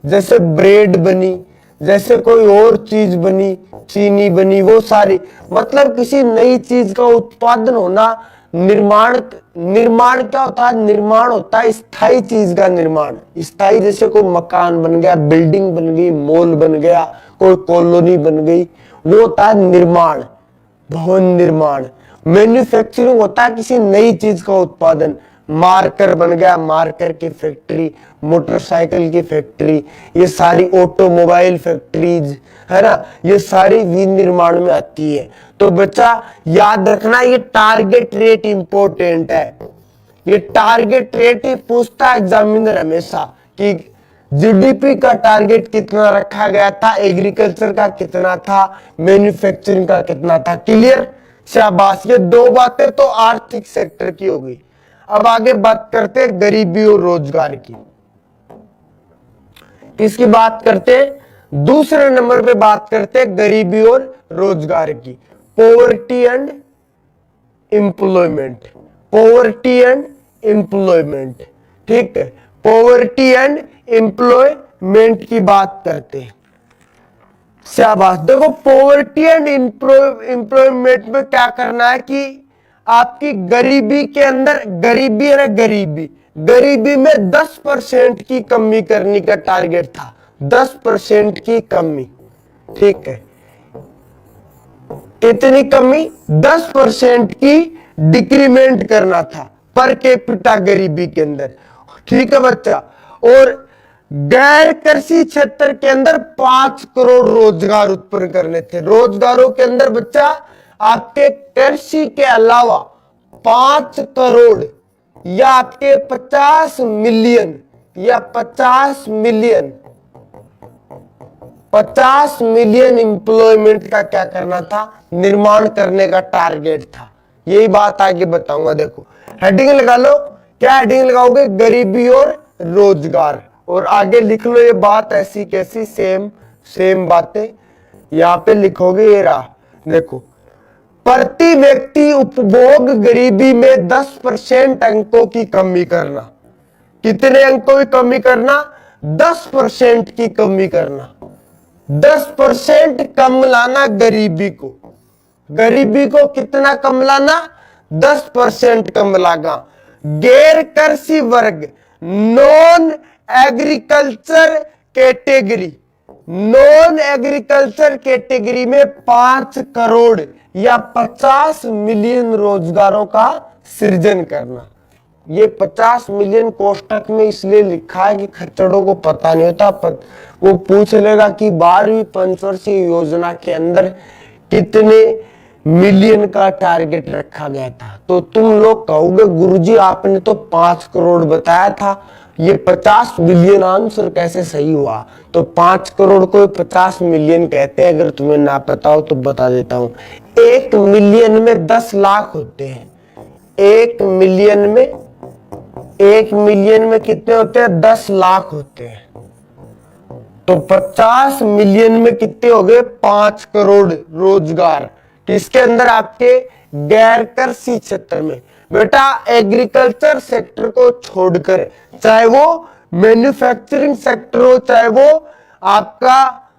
जैसे ब्रेड बनी, जैसे कोई और चीज बनी, चीनी बनी, वो सारी, मतलब किसी नई चीज का उत्पादन होना। निर्माण, निर्माण क्या होता है? निर्माण होता है स्थायी चीज का निर्माण। स्थायी जैसे कोई मकान बन गया, बिल्डिंग बन गई, मॉल बन गया, कोई कॉलोनी बन गई, वो होता है निर्माण, भवन निर्माण। मैन्युफैक्चरिंग होता है किसी नई चीज का उत्पादन। मार्कर बन गया, मार्कर की फैक्ट्री, मोटरसाइकिल की फैक्ट्री, ये सारी ऑटोमोबाइल फैक्ट्रीज है ना, ये सारी विनिर्माण में आती है। तो बच्चा याद रखना, ये टारगेट रेट इंपॉर्टेंट है। ये टारगेट रेट ही पूछता है एग्जामिनर हमेशा कि जीडीपी का टारगेट कितना रखा गया था, एग्रीकल्चर का कितना था, मैन्युफैक्चरिंग का कितना था। क्लियर? शाबाश। ये दो बातें तो आर्थिक सेक्टर की हो गई। अब आगे बात करते हैं गरीबी और रोजगार की। किसकी बात करते हैं? दूसरे नंबर पे बात करते हैं गरीबी और रोजगार की। Poverty and employment, poverty and employment, ठीक है, पॉवर्टी एंड एम्प्लॉयमेंट की बात करते हैं। शाबाश। देखो पॉवर्टी एंड एम्प्लॉयमेंट में क्या करना है कि आपकी गरीबी के अंदर, गरीबी है ना, गरीबी, गरीबी में 10% की कमी करने का टारगेट था। 10% की कमी, ठीक है, कितनी कमी? 10% की डिक्रीमेंट करना था पर कैपिटा गरीबी के अंदर, ठीक है बच्चा। और गैर कृषि क्षेत्र के अंदर 5 करोड़ रोजगार उत्पन्न करने थे। रोजगारों के अंदर बच्चा आपके कृषि के अलावा 5 करोड़ या आपके 50 मिलियन या 50 मिलियन 50 मिलियन एम्प्लॉयमेंट का क्या करना था? निर्माण करने का टारगेट था। यही बात आगे बताऊंगा। देखो हेडिंग लगा लो। क्या हेडिंग लगाओगे? गरीबी और रोजगार। और आगे लिख लो ये बात ऐसी कैसी, सेम सेम बातें यहां पे लिखोगे। ये रहा, देखो, प्रति व्यक्ति उपभोग गरीबी में 10% अंकों की कमी करना। कितने अंकों की कमी करना? 10% की कमी करना। 10% कम लाना गरीबी को। गरीबी को कितना कम लाना? 10% कम लाना। गैर कृषि वर्ग, non agriculture category, non agriculture category में 5 करोड़ या 50 मिलियन रोजगारों का सृजन करना। ये 50 मिलियन कोष्टक में इसलिए लिखा है कि खच्चड़ों को पता नहीं होता, वो पूछ लेगा कि 12वीं पंचवर्षीय योजना के अंदर कितने मिलियन का टारगेट रखा गया था। तो तुम लोग कहोगे गुरुजी आपने तो 5 करोड़ बताया था, ये 50 मिलियन आंसर कैसे सही हुआ? तो 5 करोड़ को 50 मिलियन कहते हैं। अगर तुम्हें ना पता हो तो बता देता हूं। 1 मिलियन में 10 लाख होते हैं। 1 मिलियन में कितने होते हैं? 10 लाख होते हैं। तो 50 मिलियन में कितने हो गए? 5 करोड़ रोजगार। किसके अंदर? आपके गैर कृषि क्षेत्र में। बेटा एग्रीकल्चर सेक्टर को छोड़कर, चाहे वो मैन्युफैक्चरिंग सेक्टर हो, चाहे वो आपका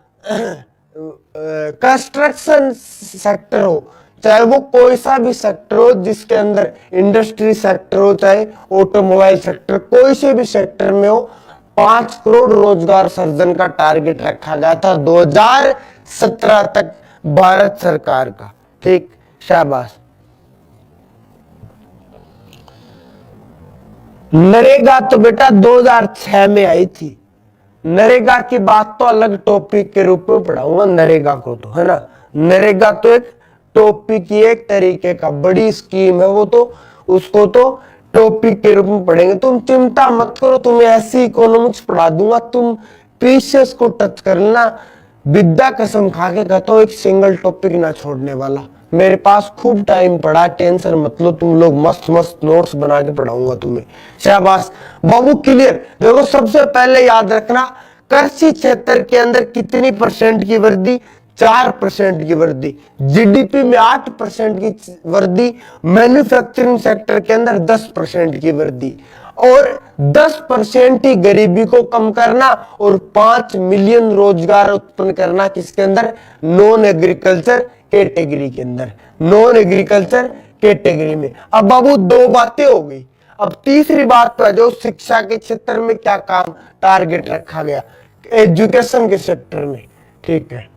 कंस्ट्रक्शन सेक्टर हो, चाहे वो कोई सा भी सेक्टर हो जिसके अंदर इंडस्ट्री सेक्टर हो, चाहे ऑटोमोबाइल सेक्टर, कोई से भी सेक्टर में हो, 5 करोड़ रोजगार सृजन का टारगेट रखा गया था 2017 तक भारत सरकार का। ठीक, शाबाश। नरेगा तो बेटा 2006 में आई थी। नरेगा की बात तो अलग टॉपिक के रूप में पढ़ाऊंगा नरेगा को, तो है ना। नरेगा तो एक टॉपिक ही, एक तरीके का बड़ी स्कीम है वो, तो उसको तो टॉपिक के रूप में पढ़ेंगे। तुम चिंता मत करो, तुम्हें ऐसी इकोनॉमिक्स पढ़ा दूंगा, तुम पीसीएस को टच करना। विद्या कसम खा के कहता हूं, एक सिंगल टॉपिक ना छोड़ने वाला। मेरे पास खूब टाइम पड़ा, टेंशन मत लो, तुम लोग मस्त मस्त नोट्स बना के पढ़ाऊंगा तुम्हें। शाबाश बाबू, क्लियर। देखो सबसे पहले याद रखना, कृषि क्षेत्र के अंदर कितनी परसेंट की वृद्धि? 4% की वृद्धि। जीडीपी में 8% की वृद्धि। मैन्युफैक्चरिंग सेक्टर के अंदर 10% की वृद्धि। और 10% ही गरीबी को कम करना और 5 मिलियन रोजगार उत्पन्न करना। किसके अंदर? नॉन एग्रीकल्चर कैटेगरी के अंदर, नॉन एग्रीकल्चर कैटेगरी में। अब बाबू 2 बातें हो गई। अब तीसरी बात पर जो शिक्षा के क्षेत्र में क्या काम टारगेट रखा गया? एजुकेशन के सेक्टर में, ठीक है,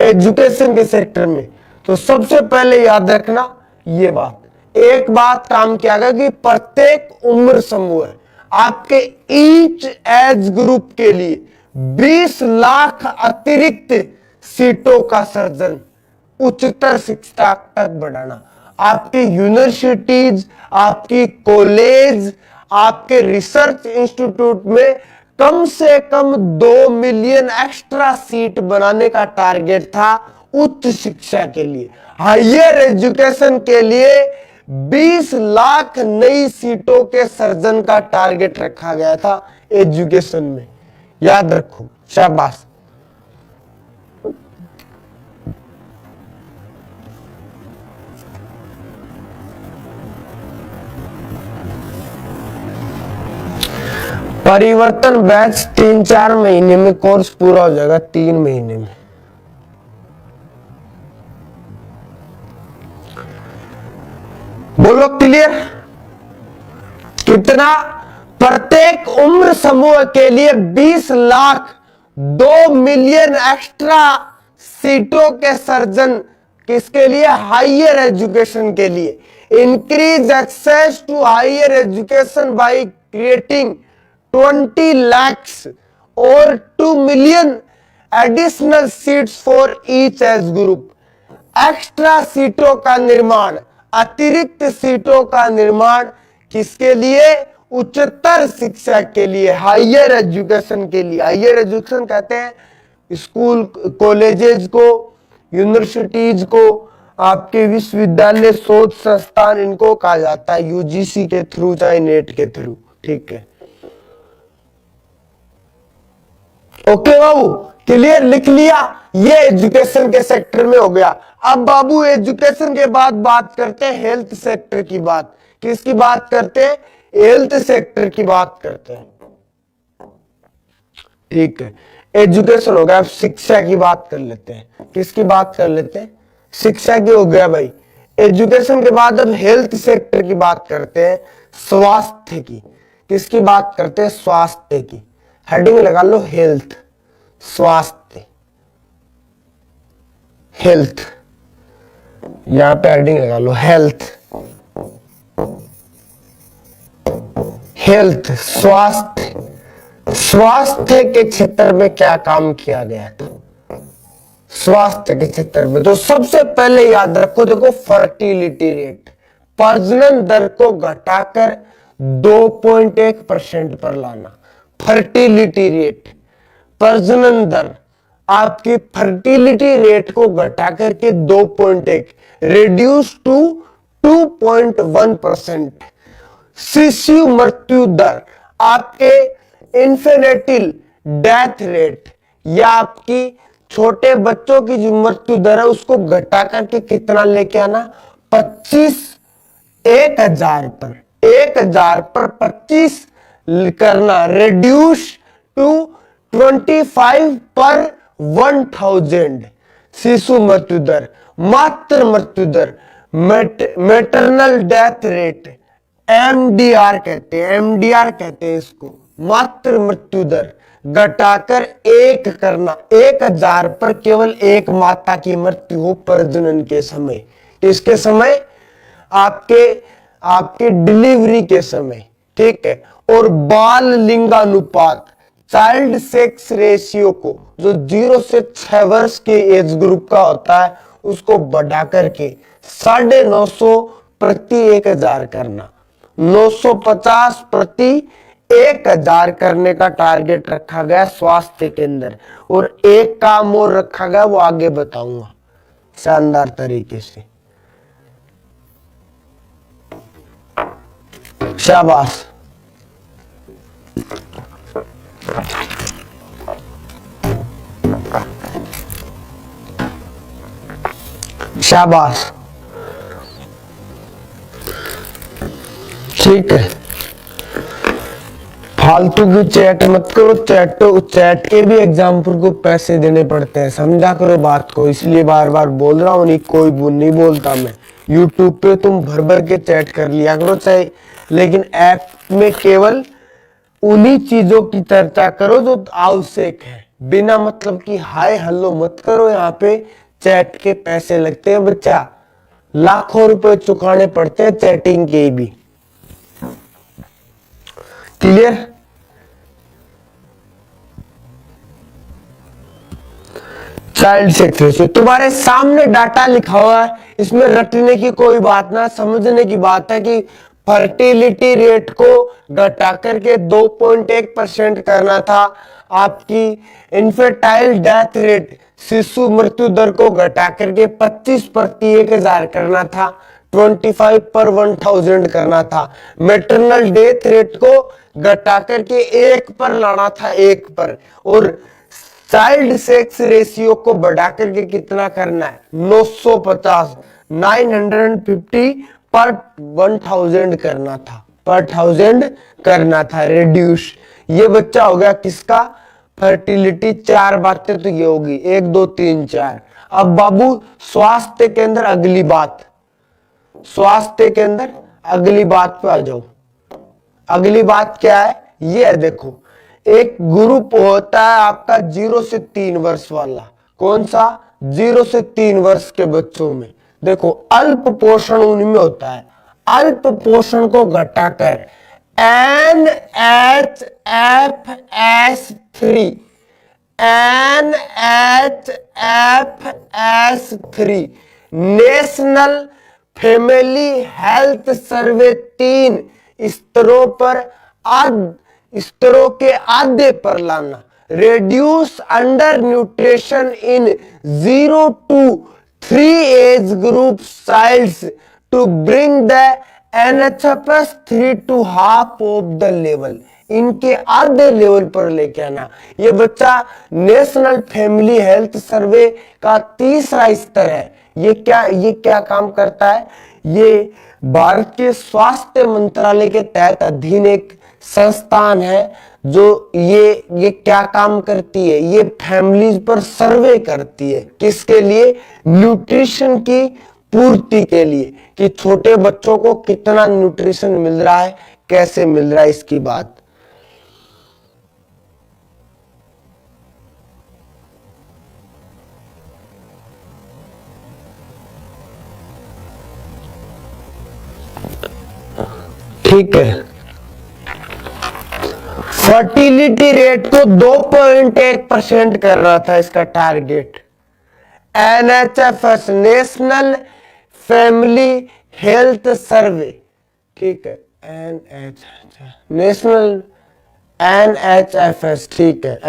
एजुकेशन के सेक्टर में। तो सबसे पहले याद रखना ये बात, एक बात काम किया गया कि प्रत्येक उम्र समूह आपके ईच एज ग्रुप के लिए 20 लाख अतिरिक्त सीटों का सर्जन उच्चतर शिक्षा तक बढ़ाना। आपकी यूनिवर्सिटीज, आपकी कॉलेज, आपके रिसर्च इंस्टीट्यूट में कम से कम 2 मिलियन एक्स्ट्रा सीट बनाने का टारगेट था उच्च शिक्षा के लिए। हायर एजुकेशन के लिए 20 लाख नई सीटों के सर्जन का टारगेट रखा गया था एजुकेशन में। याद रखो, शाबाश। परिवर्तन बैच 3-4 महीने में कोर्स पूरा हो जाएगा, 3 महीने में। बोलो क्लियर? कितना? प्रत्येक उम्र समूह के लिए 20 लाख 2 मिलियन एक्स्ट्रा सीटों के सर्जन। किसके लिए? हायर एजुकेशन के लिए। Increase access to higher education by creating 20 lakhs और 2 million additional seats for each age group. Extra सीटों का निर्माण, अतिरिक्त सीटों का निर्माण किसके लिए? उच्चतर शिक्षा के लिए, हायर एजुकेशन के लिए। हायर एजुकेशन कहते हैं स्कूल, कॉलेजेस को, यूनिवर्सिटीज को, आपके विश्वविद्यालय, शोध संस्थान, इनको कहा जाता है यूजीसी के थ्रू चाहे नेट के थ्रू, ठीक है। ओके बाबू, क्लियर? लिख लिया? ये एजुकेशन के सेक्टर में हो गया। अब बाबू एजुकेशन के बाद बात करते हैं हेल्थ सेक्टर की बात। किसकी बात करते हैं? हेल्थ सेक्टर की बात करते हैं, ठीक है। एजुकेशन हो गया, अब शिक्षा की बात कर लेते हैं। किसकी बात कर लेते हैं? शिक्षा की हो गया भाई। एजुकेशन के बाद अब हेल्थ सेक्टर की बात करते हैं, स्वास्थ्य की। किसकी बात करते हैं? स्वास्थ्य की। हेडिंग लगा लो हेल्थ, स्वास्थ्य, हेल्थ। यहां पे हेडिंग लगा लो हेल्थ, हेल्थ, स्वास्थ्य। स्वास्थ्य के क्षेत्र में क्या काम किया गया था? स्वास्थ्य के क्षेत्र में तो सबसे पहले याद रखो, देखो फर्टिलिटी रेट, प्रजनन दर को घटाकर 2.1% पर लाना। फर्टिलिटी रेट, प्रजनन दर, आपकी फर्टिलिटी रेट को घटा करके 2.1 रिड्यूस टू 2.1%। शिशु मृत्यु दर, आपके इन्फेनेटिल डेथ रेट या आपकी छोटे बच्चों की जो मृत्यु दर है उसको घटा करके कितना लेके आना? 25, 1000 पर, 1000 पर 25 करना, रिड्यूस टू 25 पर 1000। शिशु मृत्यु दर, मातृ मृत्यु दर, मैटरनल डेथ रेट, एमडीआर कहते हैं, एमडीआर कहते हैं इसको, मातृ मृत्यु दर घटाकर 1 करना। 1000 पर केवल एक माता की मृत्यु हो प्रजनन के समय। किसके समय? आपके डिलीवरी के समय, ठीक है। और बाल लिंगानुपात, चाइल्ड सेक्स रेशियो को, जो 0 से 6 वर्ष के एज ग्रुप का होता है, उसको बढ़ा करके 950 प्रति 1000 करना, 950 प्रति 1000 करने का टारगेट रखा गया स्वास्थ्य के अंदर। और एक काम और रखा गया, वो आगे बताऊंगा। शानदार तरीके से, शाबाश। शाबाश, ठीक है। फालतू की चैट मत करो, चैट के भी एग्जाम्पल को पैसे देने पड़ते हैं, समझा करो बात को, इसलिए बार बार बोल रहा हूँ। नहीं कोई नहीं बोलता मैं, यूट्यूब पे तुम भर भर के चैट कर लिया करो चाहे, लेकिन ऐप में केवल उन्हीं चीजों की चर्चा करो जो आवश्यक है। बिना मतलब की हाय हेलो मत करो, यहाँ पे चैट के पैसे लगते हैं बच्चा, लाखों रुपए चुकाने पड़ते हैं चैटिंग के भी। क्लियर? चाइल्ड सेक्स रेशियो तुम्हारे सामने डाटा लिखा हुआ है, इसमें रटने की कोई बात ना, समझने की बात है कि फर्टिलिटी रेट को घटा करके 2.1% करना था, आपकी इनफेर्टाइल डेथ रेट शिशु मृत्यु दर को घटा करके 25 प्रति 1000 करना था, 25 पर 1000 करना था, मैटरनल डेथ रेट को घटा करके 1 पर लाना था, 1 पर, और चाइल्ड सेक्स रेशियो को बढ़ा करके कितना करना है 950 950 पर 1000 करना था, पर 1000 करना था रिड्यूस। ये बच्चा हो गया किसका फर्टिलिटी। 4 बातें तो ये होगी, 1 2 3 4। अब बाबू स्वास्थ्य के अंदर अगली बात, स्वास्थ्य के अंदर अगली बात पे आ जाओ। अगली बात क्या है ये है, देखो एक ग्रुप होता है आपका 0 से 3 वर्ष वाला, कौन सा 0 से 3 वर्ष के बच्चों में, देखो अल्प पोषण उनमें होता है, अल्प पोषण को घटाकर NHFS3 NHFS3 national family health survey 3 स्तरों पर स्तरों के आधे पर लाना, reduce under nutrition in 0 to 3 age group childs to bring the NHFS 3 to half of the level, इनके आधे लेवल पर लेके आना। ये बच्चा नेशनल फैमिली हेल्थ सर्वे का तीसरा स्तर है। ये क्या काम करता है, ये भारत के स्वास्थ्य मंत्रालय के तहत अधीन एक संस्थान है जो ये क्या काम करती है, ये फैमिलीज पर सर्वे करती है, किसके लिए, न्यूट्रिशन की पूर्ति के लिए, कि छोटे बच्चों को कितना न्यूट्रिशन मिल रहा है, कैसे मिल रहा है, इसकी बात। ठीक है, फर्टिलिटी रेट को 2.1% कर रहा था इसका target. NHFS national family health survey, ठीक है, नेशनल NHFS, ठीक है,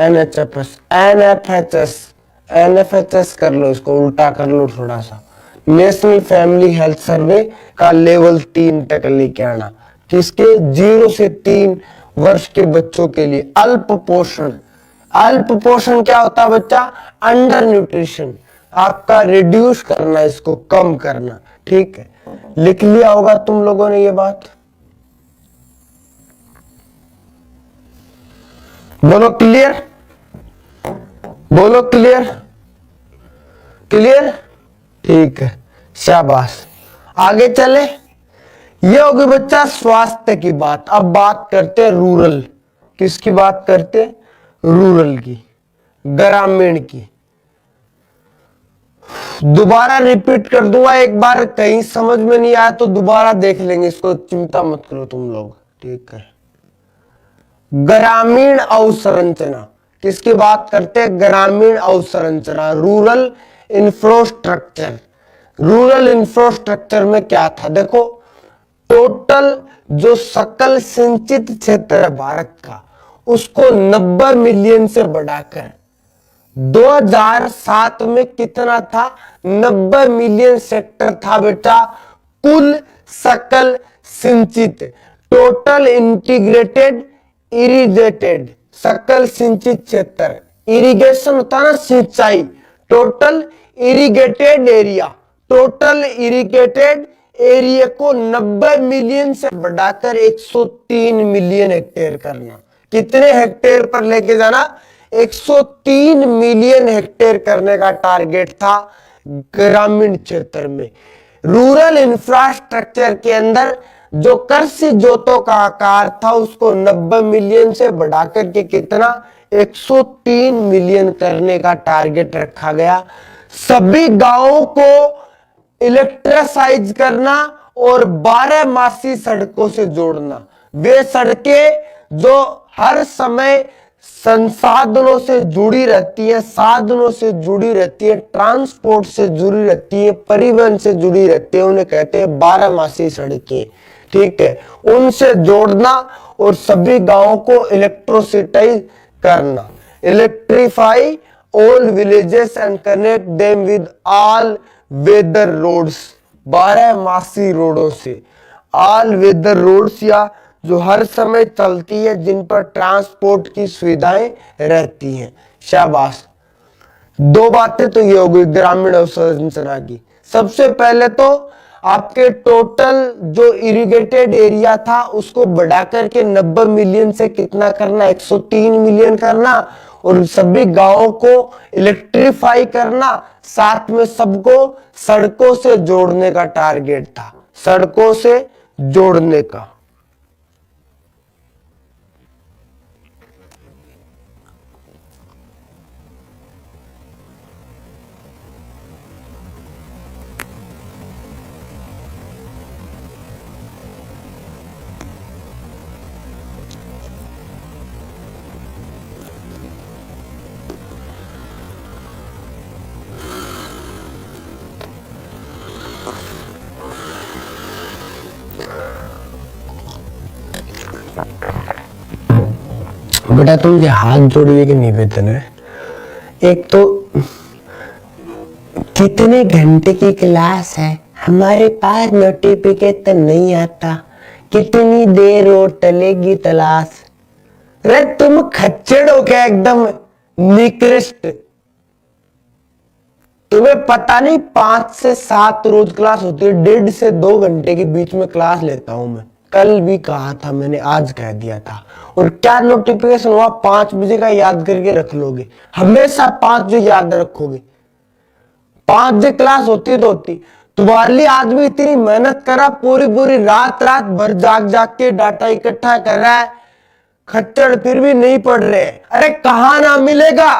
NFHS कर लो, इसको उल्टा कर लो थोड़ा सा, नेशनल फैमिली हेल्थ सर्वे का लेवल 3 तक लेके आना, किसके 0 से 3 वर्ष के बच्चों के लिए। अल्प पोषण, अल्प पोषण क्या होता है बच्चा, अंडर न्यूट्रिशन, आपका रिड्यूस करना, इसको कम करना, ठीक है। लिख लिया होगा तुम लोगों ने ये बात, बोलो क्लियर, बोलो क्लियर, क्लियर, ठीक है, शाबाश। आगे चले, ये होगी बच्चा स्वास्थ्य की बात। अब बात करते हैं रूरल, किसकी बात करते हैं, रूरल की, ग्रामीण की। दोबारा रिपीट कर दूंगा एक बार, कहीं समझ में नहीं आया तो दोबारा देख लेंगे, इसको चिंता मत करो तुम लोग, ठीक है। ग्रामीण अवसंरचना, किसकी बात करते हैं, ग्रामीण अवसंरचना, रूरल इंफ्रास्ट्रक्चर। रूरल इंफ्रास्ट्रक्चर में क्या था, देखो टोटल जो सकल सिंचित क्षेत्र है भारत का, उसको 90 मिलियन से बढ़ाकर 2007 में कितना था? 90 मिलियन हेक्टेयर था बेटा कुल सकल सिंचित, टोटल इंटीग्रेटेड इरिगेटेड सकल सिंचित क्षेत्र। इरिगेशन होता ना सिंचाई, total irrigated area, total irrigated area को 90 मिलियन से बढ़ाकर 103 मिलियन हेक्टेयर करना। कितने हेक्टेयर पर लेके जाना? 103 मिलियन हेक्टेयर करने का टारगेट था ग्रामीण क्षेत्र में। रूरल इंफ्रास्ट्रक्चर के अंदर जो कृषि जोतों का आकार था उसको 90 मिलियन से बढ़ाकर के कितना? 103 मिलियन करने का टारगेट रखा गया। सभी गांवों को इलेक्ट्रिसाइज करना और 12 मासी सड़कों से जोड़ना। वे सड़कें जो हर समय संसाधनों से जुड़ी रहती है, साधनों से जुड़ी रहती है, ट्रांसपोर्ट से जुड़ी रहती है, परिवहन से जुड़ी रहती है, उन्हें कहते हैं 12 मासी सड़कें। ठीक है, उनसे जोड़ना और सभी गांवों को इलेक्ट्रोसिटाइज करना। Electrify all villages and connect them with all weather roads. 12 मासी रोडों से, ऑल वेदर रोड्स या जो हर समय चलती है, जिन पर ट्रांसपोर्ट की सुविधाएं रहती हैं। शाबाश। दो बातें तो ये हो गई ग्रामीण अवसंरचना की। सबसे पहले तो आपके टोटल जो इरिगेटेड एरिया था उसको बढ़ाकर के 90 मिलियन से कितना करना? 103 मिलियन करना और सभी गांवों को इलेक्ट्रीफाई करना, साथ में सबको सड़कों से जोड़ने का टारगेट था, सड़कों से जोड़ने का। बेटा तुम ये हाथ जोड़िए कि निवेदन है, एक तो कितने घंटे की क्लास है, हमारे पास नोटिफिकेशन नहीं आता, कितनी देर और टलेगी तलाश। अरे तुम खच्चड़ हो क्या एकदम निकृष्ट। तुम्हें पता नहीं 5 से 7 रोज क्लास होती है, 1.5 से 2 घंटे के बीच में क्लास लेता हूं मैं। कल भी कहा था मैंने, आज कह दिया था। और क्या नोटिफिकेशन हुआ? 5 बजे का याद करके रख लोगे, हमेशा 5 बजे याद रखोगे। 5 बजे क्लास होती तो होती। तुम्हारे लिए आदमी इतनी मेहनत करा, पूरी पूरी रात रात भर जाग जाग के डाटा इकट्ठा कर रहा है, खच्चड़ फिर भी नहीं पढ़ रहे। अरे कहां ना मिलेगा?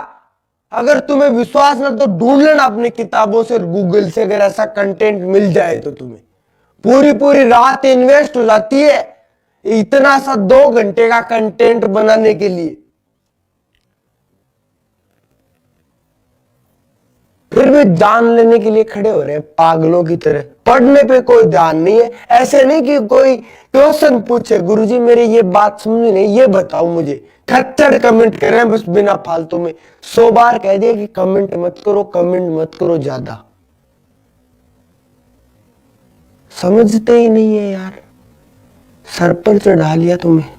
अगर तुम्हें विश्वास ना तो ढूंढ लेना अपनी किताबों से, गूगल से, अगर ऐसा कंटेंट मिल जाए तो। तुम्हें पूरी पूरी रात इन्वेस्ट हो जाती है इतना सा 2 घंटे का कंटेंट बनाने के लिए, फिर भी जान लेने के लिए खड़े हो रहे हैं पागलों की तरह। पढ़ने पे कोई ध्यान नहीं है। ऐसे नहीं कि कोई क्वेश्चन पूछे, गुरुजी मेरी ये बात समझ नहीं, ये बताओ मुझे। खच्चड़ कमेंट कर रहे हैं बस बिना फालतू में। 100 बार कह दिया कि कमेंट मत करो, कमेंट मत करो ज्यादा। समझते ही नहीं है यार, सर पर चढ़ा लिया तुम्हें।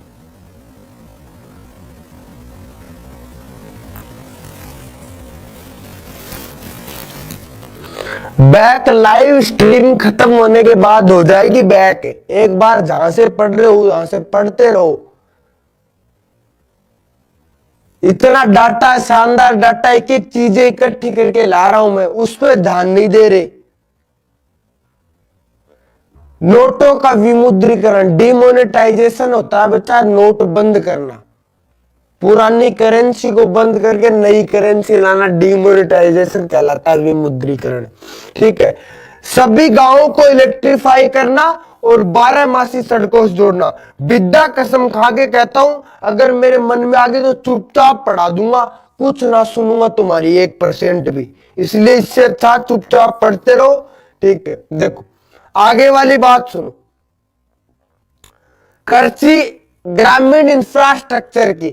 बैक लाइव स्ट्रीम खत्म होने के बाद हो जाएगी बैक। एक बार जहां से पढ़ रहे हो वहां से पढ़ते रहो। इतना डाटा, शानदार डाटा, एक एक चीजें इकट्ठी करके ला रहा हूं मैं, उस पर ध्यान नहीं दे रहे। नोटों का विमुद्रीकरण, डिमोनेटाइजेशन होता है बच्चा, नोट बंद करना। पुरानी करेंसी को बंद करके नई करेंसी लाना डिमोनेटाइजेशन कहलाता है, विमुद्रीकरण। ठीक है, सभी गांवों को इलेक्ट्रीफाई करना और 12 मासी सड़कों से जोड़ना। विद्या कसम खा के कहता हूं, अगर मेरे मन में आ गई तो चुपचाप पढ़ा दूंगा, कुछ ना सुनूंगा तुम्हारी 1% भी। इसलिए इससे अच्छा चुपचाप पढ़ते रहो। ठीक है, देखो आगे वाली बात सुनो। कृषि ग्रामीण इंफ्रास्ट्रक्चर की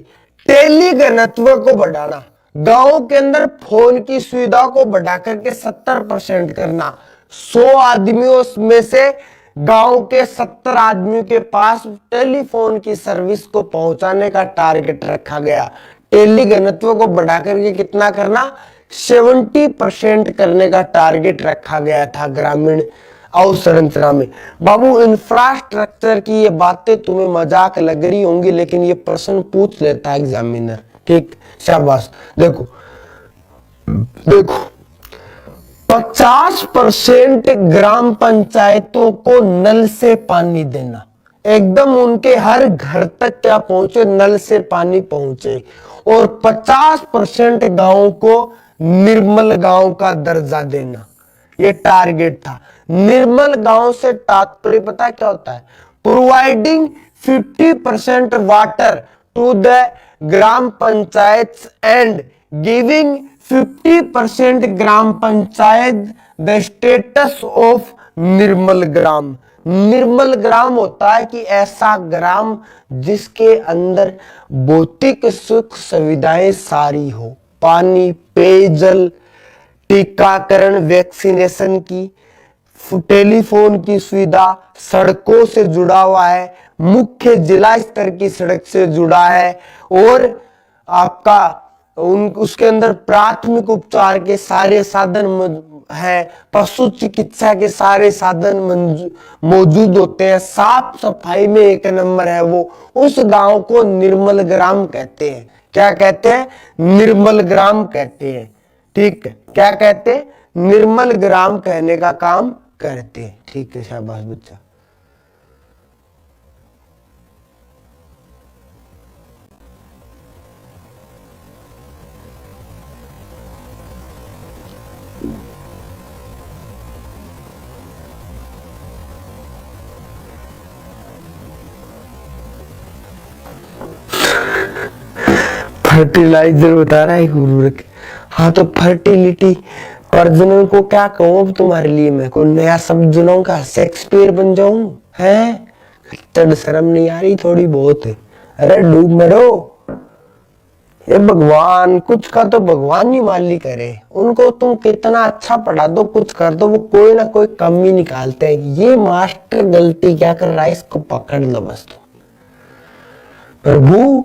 टेली घनत्व को बढ़ाना। गांव के अंदर फोन की सुविधा को बढ़ा करके 70% करना। 100 आदमियों में से गांव के 70 आदमियों के पास टेलीफोन की सर्विस को पहुंचाने का टारगेट रखा गया। टेली घनत्व को बढ़ा करके कितना करना, 70% करने का टारगेट रखा गया था ग्रामीण अवसंरचना में। बाबू इंफ्रास्ट्रक्चर की ये बातें तुम्हें मजाक लग रही होंगी, लेकिन ये प्रश्न पूछ लेता है एग्जामिनर। ठीक, शाबाश। देखो देखो 50% ग्राम पंचायतों को नल से पानी देना, एकदम उनके हर घर तक क्या पहुंचे, नल से पानी पहुंचे। और 50% गांव को निर्मल गांव का दर्जा देना, ये टारगेट था। निर्मल गांव से तात्पर्य पता क्या होता है, providing 50% water to the gram panchayat and giving 50% gram panchayat the status of Nirmal Gram. Nirmal Gram होता है कि ऐसा ग्राम जिसके अंदर भौतिक सुख सुविधाएं सारी हो, पानी, पेयजल, टीकाकरण, वैक्सीनेशन की, टेलीफोन की सुविधा, सड़कों से जुड़ा हुआ है, मुख्य जिला स्तर की सड़क से जुड़ा है, और आपका उसके अंदर प्राथमिक उपचार के सारे साधन है, पशु चिकित्सा के सारे साधन मौजूद होते हैं, साफ सफाई में एक नंबर है वो। उस गांव को निर्मल ग्राम कहते हैं। क्या कहते हैं, निर्मल ग्राम कहते हैं। ठीक है, क्या कहते हैं, निर्मल ग्राम कहने का काम करते हैं। ठीक है, शाबाश बच्चा। फर्टिलाइजर बता रहा है उर्वरक। हाँ तो फर्टिलिटी, प्रजनन को क्या कहूं अब तुम्हारे लिए, मैं कोई नया शब्द जुनाऊं का, शेक्सपियर बन जाऊं है? चढ़ शर्म नहीं आ रही थोड़ी बहुत है? अरे डूब मरो, ये भगवान, कुछ का तो भगवान ही मालिक करे। उनको तुम कितना अच्छा पढ़ा दो, कुछ कर दो, वो कोई ना कोई कमी निकालते हैं। ये मास्टर गलती क्या कर रहा है, इसको पकड़ लो बस तुम। प्रभु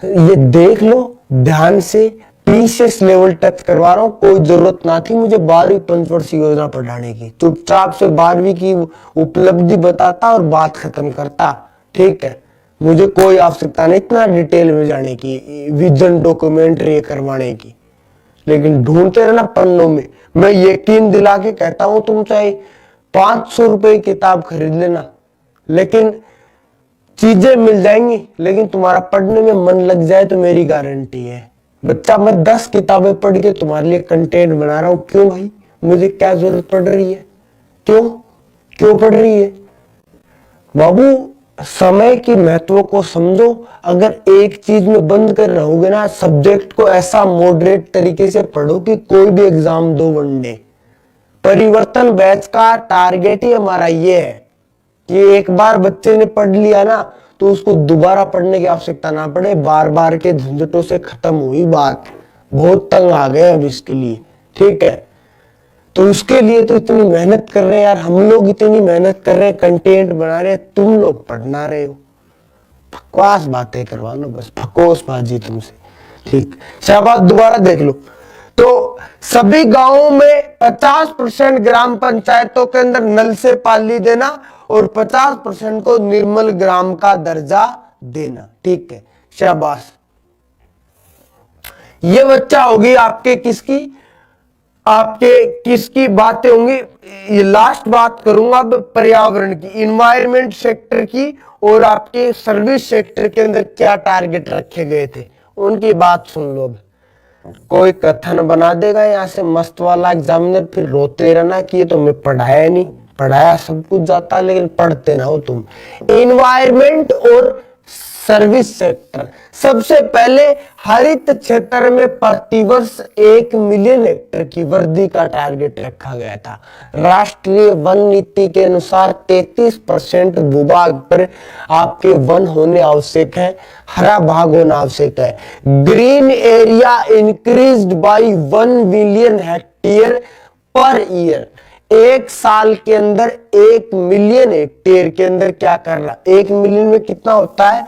ये देख लो ध्यान से, पीसीएस लेवल टच करवा रहा हूं। कोई जरूरत ना थी मुझे 12वीं पंचवर्षीय योजना पढ़ाने की, चुपचाप से 12वीं की उपलब्धि बताता और बात खत्म करता। ठीक है, मुझे कोई आवश्यकता नहीं इतना डिटेल में जाने की, विजन डॉक्यूमेंट्री करवाने की। लेकिन ढूंढते रहना पन्नों में। मैं यकीन दिला के कहता हूं, तुम चाहे 500 रुपए की किताब खरीद लेना, लेकिन चीजें मिल जाएंगी, लेकिन तुम्हारा पढ़ने में मन लग जाए तो मेरी गारंटी है बच्चा, मैं 10 किताबें पढ़ के तुम्हारे लिए कंटेंट बना रहा हूं। क्यों भाई, मुझे क्या जरूरत पड़ रही है? क्यों क्यों पड़ रही है? बाबू समय की महत्व को समझो। अगर एक चीज में बंद कर रहोगे ना, सब्जेक्ट को ऐसा मॉडरेट तरीके से पढ़ो कि कोई भी एग्जाम दो वनडे। परिवर्तन बैच का टारगेट ही हमारा ये है कि एक बार बच्चे ने पढ़ लिया ना तो उसको दोबारा पढ़ने की आवश्यकता ना पड़े, बार बार के झंझटों से खत्म हुई बात। बहुत तंग आ गए अब इसके लिए। ठीक है, तो उसके लिए तो इतनी मेहनत कर रहे हैं यार, हम लोग इतनी मेहनत कर रहे हैं, कंटेंट बना रहे हैं, तुम लोग पढ़ना रहे हो। बकवास बातें करवा लो बस, फकोस बाजी तुमसे। ठीक, शाबाश, दोबारा देख लो। तो सभी गांवों में 50% ग्राम पंचायतों के अंदर नल से पानी देना और 50% को निर्मल ग्राम का दर्जा देना। ठीक है, शाबाश। ये बच्चा होगी आपके किसकी बातें होंगी। ये लास्ट बात करूंगा अब पर्यावरण की, इन्वायरमेंट सेक्टर की, और आपके सर्विस सेक्टर के अंदर क्या टारगेट रखे गए थे उनकी बात सुन लो। अब कोई कथन बना देगा यहां से मस्त वाला एग्जामिनर, फिर रोते रहना कि ये तो मैं पढ़ाया नहीं, पढ़ाया सब कुछ जाता लेकिन पढ़ते ना हो तुम। इन्वायरमेंट और सर्विस सेक्टर। सबसे पहले हरित क्षेत्र में प्रतिवर्ष 1 मिलियन हेक्टेयर की वृद्धि का टारगेट रखा गया था। राष्ट्रीय वन नीति के अनुसार 33% भूभाग पर आपके वन होने आवश्यक है, हरा भाग होना आवश्यक है। Green area increased by 1 million hectare per year. एक साल के अंदर 1 मिलियन हेक्टेयर के अंदर क्या करना, 1 मिलियन में कितना होता है,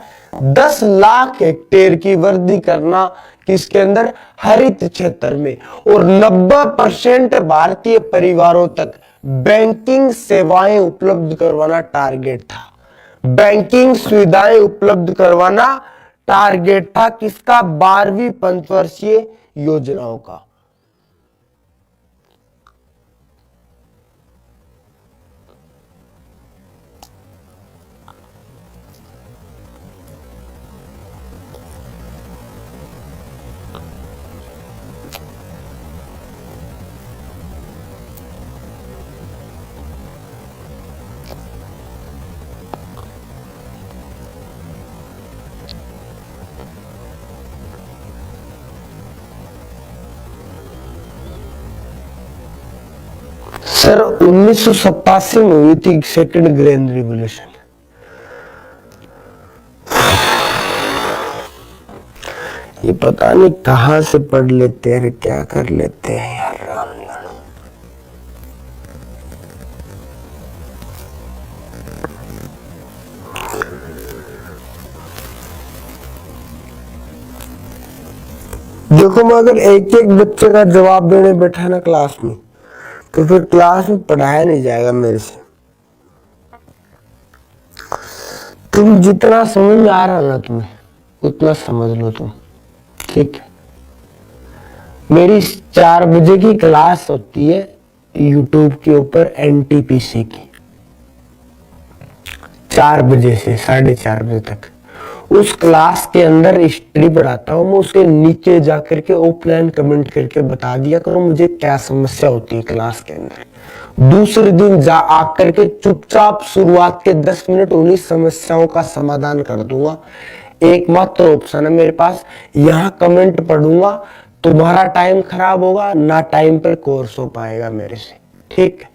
10 लाख हेक्टेयर की वृद्धि करना, किसके अंदर, हरित क्षेत्र में। और 90% भारतीय परिवारों तक बैंकिंग सेवाएं उपलब्ध करवाना टारगेट था। बैंकिंग सुविधाएं उपलब्ध करवाना टारगेट था किसका, 12वीं पंचवर्षीय योजनाओं का। सर 1987 में हुई थी सेकंड ग्रेन रिवॉल्यूशन। ये पता नहीं कहां से पढ़ लेते हैं, क्या कर लेते हैं यार। देखो मैं अगर एक एक बच्चे का जवाब देने बैठा ना क्लास में, तो फिर क्लास में पढ़ाया नहीं जाएगा मेरे से। तुम जितना समझ में आ रहा ना तुम्हें, उतना समझ लो तुम, ठीक है। मेरी 4 बजे की क्लास होती है यूट्यूब के ऊपर एनटीपीसी की, 4 बजे से 4:30 बजे तक। उस क्लास के अंदर हिस्ट्री पढ़ाता हूँ मैं, उसके नीचे जाकर के ऑफलाइन कमेंट करके बता दिया करो मुझे क्या समस्या होती है क्लास के अंदर। दूसरे दिन जा आकर के चुपचाप शुरुआत के 10 मिनट उन्हीं समस्याओं का समाधान कर दूंगा। एकमात्र ऑप्शन है मेरे पास, यहाँ कमेंट पढ़ूंगा, तुम्हारा टाइम खराब होगा ना, टाइम पर कोर्स हो पाएगा मेरे से, ठीक है।